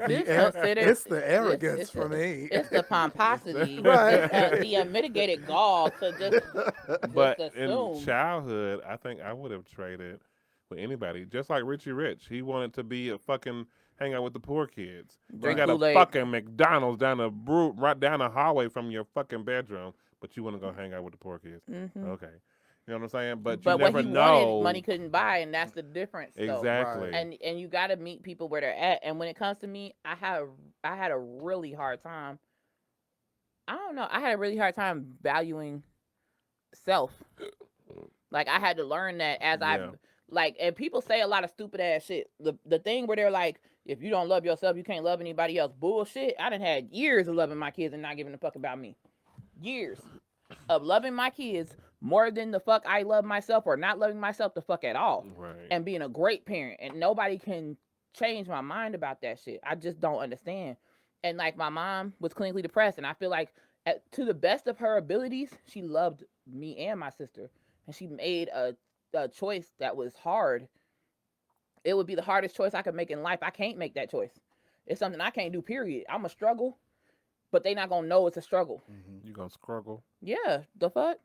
It's the arrogance it's for me. It's the pomposity, Right. the unmitigated gall to just But assume. in childhood, I think I would have traded with anybody. Just like Richie Rich, he wanted to be a fucking hang out with the poor kids. Drink You got Kool-Aid. a fucking McDonald's right down the hallway from your fucking bedroom, but you want to go hang out with the poor kids. Mm-hmm. Okay, you know what I'm saying? But you what never he know. wanted, money couldn't buy, and that's the difference. Though. Exactly. Right. And you got to meet people where they're at. And when it comes to me, I had a really hard time. I don't know. I had a really hard time valuing self. Like I had to learn that as Yeah. and people say a lot of stupid ass shit. The thing where they're like, if you don't love yourself, you can't love anybody else. Bullshit. I done had years of loving my kids and not giving a fuck about me. Years of loving my kids more than the fuck I love myself, or not loving myself the fuck at all. Right. And being a great parent. And nobody can change my mind about that shit. I just don't understand. And like my mom was clinically depressed, and I feel like to the best of her abilities, she loved me and my sister. And she made a choice that was hard. It would be the hardest choice I could make in life. I can't make that choice. It's something I can't do, period. I'm a struggle, but they not gonna know it's a struggle. Mm-hmm. You gonna struggle? Yeah, the fuck?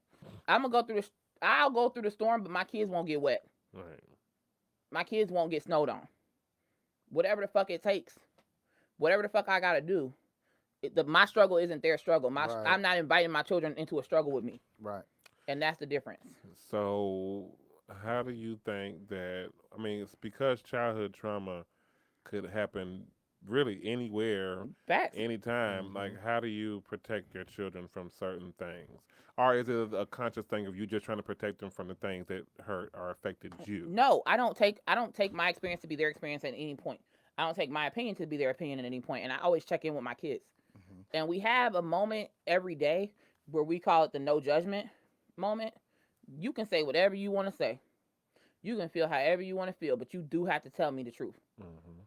I'll go through the storm, but my kids won't get wet. Right. My kids won't get snowed on. Whatever the fuck it takes. Whatever the fuck I gotta do. My struggle isn't their struggle. Right. I'm not inviting my children into a struggle with me. Right. And that's the difference. So, how do you think that? I mean, it's because childhood trauma could happen really anywhere, Facts. anytime. Mhm. Like, how do you protect your children from certain things, or is it a conscious thing of you just trying to protect them from the things that hurt or affected you? No, I don't take my experience to be their experience at any point. I don't take my opinion to be their opinion at any point, and I always check in with my kids. Mhm. And we have a moment every day where we call it the no judgment moment. You can say whatever you want to say. You can feel however you want to feel, but you do have to tell me the truth. Mm-hmm.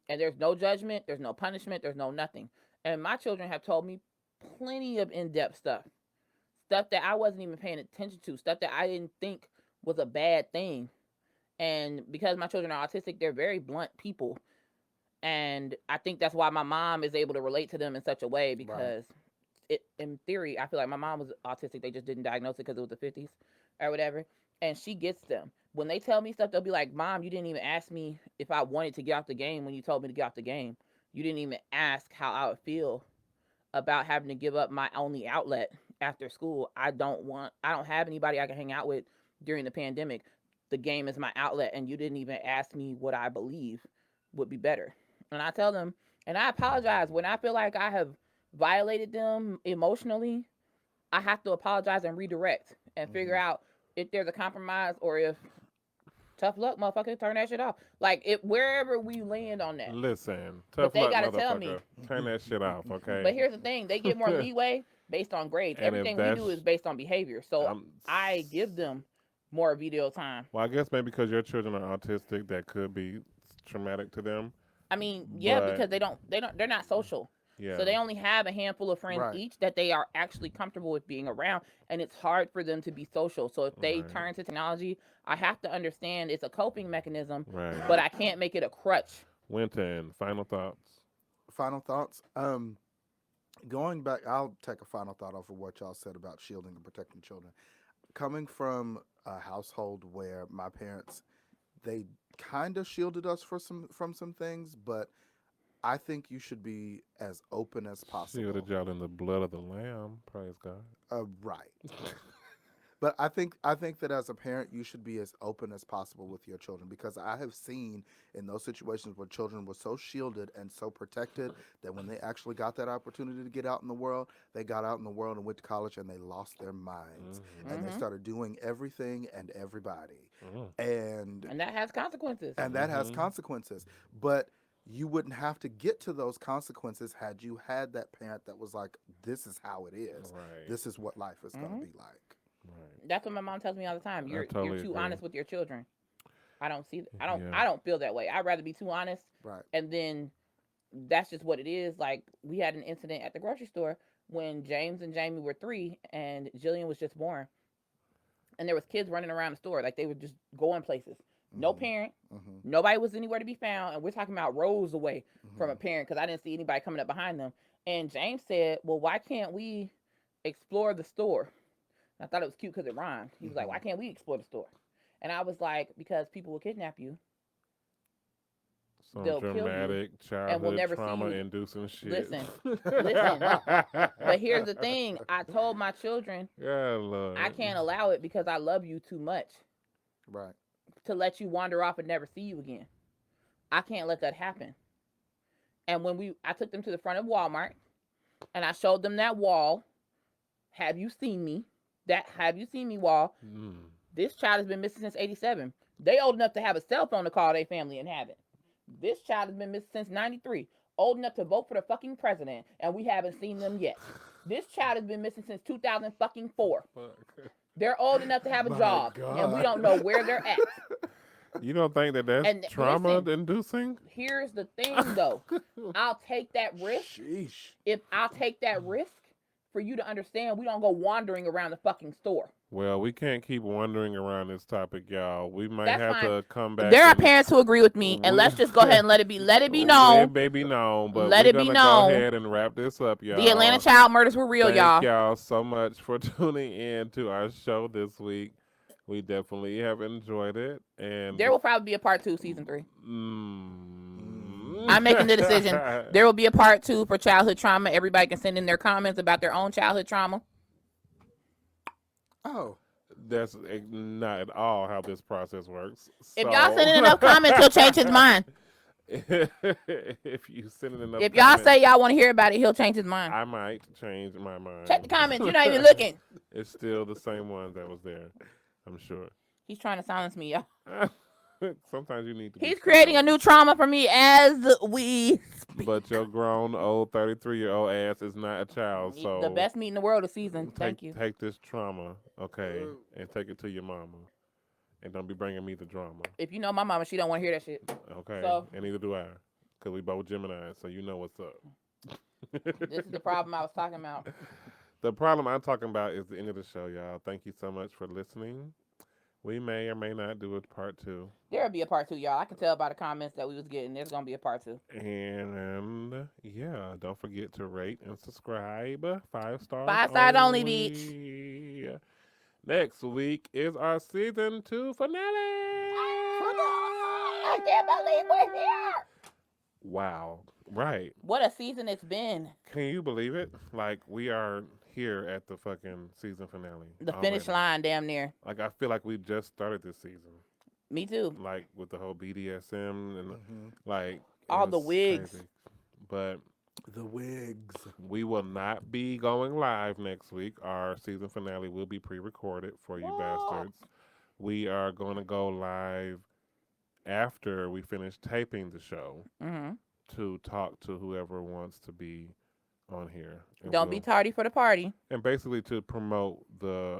And there's no judgment, there's no punishment, there's no nothing. And my children have told me plenty of in-depth stuff that I wasn't even paying attention to, stuff that I didn't think was a bad thing. And because my children are autistic, they're very blunt people. And I think that's why my mom is able to relate to them in such a way, because in theory, I feel like my mom was autistic. They just didn't diagnose it because it was the 50s or whatever. And she gets them. When they tell me stuff, they'll be like, Mom, you didn't even ask me if I wanted to get off the game when you told me to get off the game. You didn't even ask how I would feel about having to give up my only outlet after school. I don't have anybody I can hang out with during the pandemic. The game is my outlet, and you didn't even ask me what I believe would be better. And I tell them, and I apologize when I feel like I have violated them emotionally. I have to apologize and redirect and figure out if there's a compromise, or if tough luck, motherfucker, turn that shit off. Like, wherever we land on that. Listen, But tough they luck, gotta motherfucker. tell me. Turn that shit off, okay? But here's the thing, they get more leeway based on grades. And if Everything we do is based on behavior. So I give them more video time. Well, I guess maybe because your children are autistic, that could be traumatic to them. I mean, yeah, But- because they're not social. Yeah. So they only have a handful of friends Right. each that they are actually comfortable with being around, and it's hard for them to be social. So if they Right. turn to technology, I have to understand it's a coping mechanism, Right. but I can't make it a crutch. Winton, final thoughts. Final thoughts. Going back, I'll take a final thought off of what y'all said about shielding and protecting children. Coming from a household where my parents, they kind of shielded us from some things, but I think you should be as open as possible. Shielded y'all in the blood of the Lamb. Praise God. Right. But I think that as a parent, you should be as open as possible with your children, because I have seen in those situations where children were so shielded and so protected that when they actually got that opportunity to get out in the world, they got out in the world and went to college and they lost their minds. And they started doing everything and everybody. And that has consequences. that has consequences. But you wouldn't have to get to those consequences had you had that parent that was like, this is how it is. Right. This is what life is going to be like. Right. That's what my mom tells me all the time. You're totally too agree. honest with your children. I don't see. Yeah. I don't feel that way. I'd rather be too honest. Right. And then that's just what it is. Like, we had an incident at the grocery store when James and Jamie were 3 and Jillian was just born, and there was kids running around the store like they were just going places. No parent. Nobody was anywhere to be found, and we're talking about rows away from a parent because I didn't see anybody coming up behind them. And James said, "Well, why can't we explore the store?" I thought it was cute because it rhymed. He was like, "Why can't we explore the store?" And I was like, "Because people will kidnap you. Some They'll kill you, dramatic childhood and we'll never see you." trauma-inducing shit. Listen. But here's the thing. I told my children, Yeah, Lord. I can't allow it because I love you too much Right. to let you wander off and never see you again. I can't let that happen. And when I took them to the front of Walmart, and I showed them that wall. Have you seen me? That have you seen me wall? This child has been missing since 87. They old enough to have a cell phone to call their family and have it. This child has been missing since 93. Old enough to vote for the fucking president, and we haven't seen them yet. This child has been missing since 2004. They're old enough to have a job, and we don't know where they're at. You don't think that that's And trauma-inducing? Here's the thing, though. I'll take that risk. Sheesh. If I'll take that risk for you to understand, we don't go wandering around the fucking store. Well, we can't keep wandering around this topic, y'all. We might That's have fine. to come back. There are parents who agree with me, and let's just go ahead and let it be known. Let it be known, but Let we're it be gonna known. go ahead and wrap this up, y'all. The Atlanta child murders were real, Thank y'all so much for tuning in to our show this week. We definitely have enjoyed it, and There will probably be a part 2, season 3. I'm I'm making the decision. There will be a part 2 for childhood trauma. Everybody can send in their comments about their own childhood trauma. Oh. That's not at all how this process works. If y'all send in enough comments, he'll change his mind. If you send in enough If y'all comments, say y'all want to hear about it, he'll change his mind. I might change my mind. Check the comments. You're not even looking. It's still the same one that was there, I'm sure. He's trying to silence me, y'all. Sometimes you need to. He's creating a new trauma for me as we speak. But your grown old 33-year-old ass is not a child, so The best meat in the world is seasoned. Thank you. Take this trauma, okay, and take it to your mama, and don't be bringing me the drama. If you know my mama, she don't want to hear that shit. Okay, So- and neither do I, because we both Gemini, so you know what's up. This is the problem I was talking about. The problem I'm talking about is the end of the show, y'all. Thank you so much for listening. We may or may not do a part 2. There'll be a part 2, y'all. I can tell by the comments that we was getting. There's gonna be a part 2. And yeah, don't forget to rate and subscribe. 5 stars. 5 stars only, bitch. Next week is our season 2 finale. I can't believe we're here. Wow. Right. What a season it's been. Can you believe it? Like, we are here at the fucking season finale. The finish line, damn near. Like, I feel like we just started this season. Me too. Like, with the whole BDSM and like All it's the wigs. crazy. But The wigs. we will not be going live next week. Our season finale will be pre-recorded for you bastards. We are going to go live after we finish taping the show to talk to whoever wants to be on here. And Don't be tardy for the party. And basically to promote the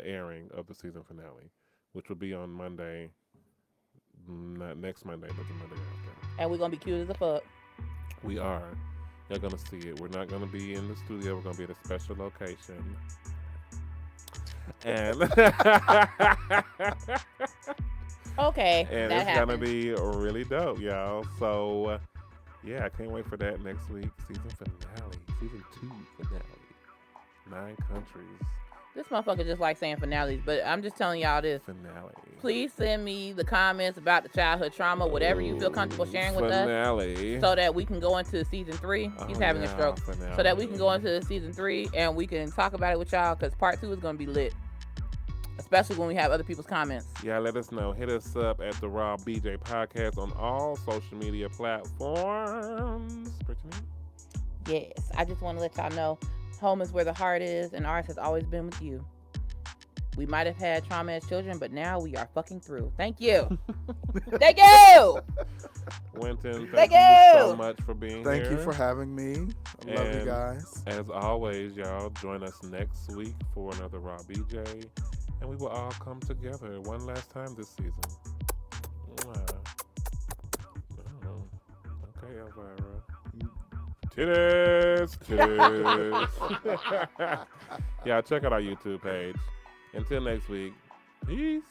airing of the season finale, which will be on Monday. Not next Monday, but the Monday after. And we're gonna be cute as a fuck. We are. You're going to see it. We're not going to be in the studio. We're going to be at a special location. And Okay, and that it's happened. going to be really dope, y'all. So, yeah, I can't wait for that next week. Season 2 finale. 9 countries. This motherfucker just like saying finales, but I'm just telling y'all this. Finale. Please send me the comments about the childhood trauma, whatever you feel comfortable sharing with us, so that we can go into season 3. He's having a stroke. Finale. So that we can go into season 3 and we can talk about it with y'all, because part 2 is going to be lit. Especially when we have other people's comments. Yeah, let us know. Hit us up at the Raw BJ Podcast on all social media platforms. Brittany? Yes, I just want to let y'all know, home is where the heart is, and ours has always been with you. We might have had trauma as children, but now we are fucking through. Thank you. Thank you. Winton, thank you so much for being here. Thank you for having me. I love you guys. As always, y'all, join us next week for another Raw BJ, and we will all come together one last time this season. Okay, Elvira. Titties. Yeah, check out our YouTube page. Until next week, peace.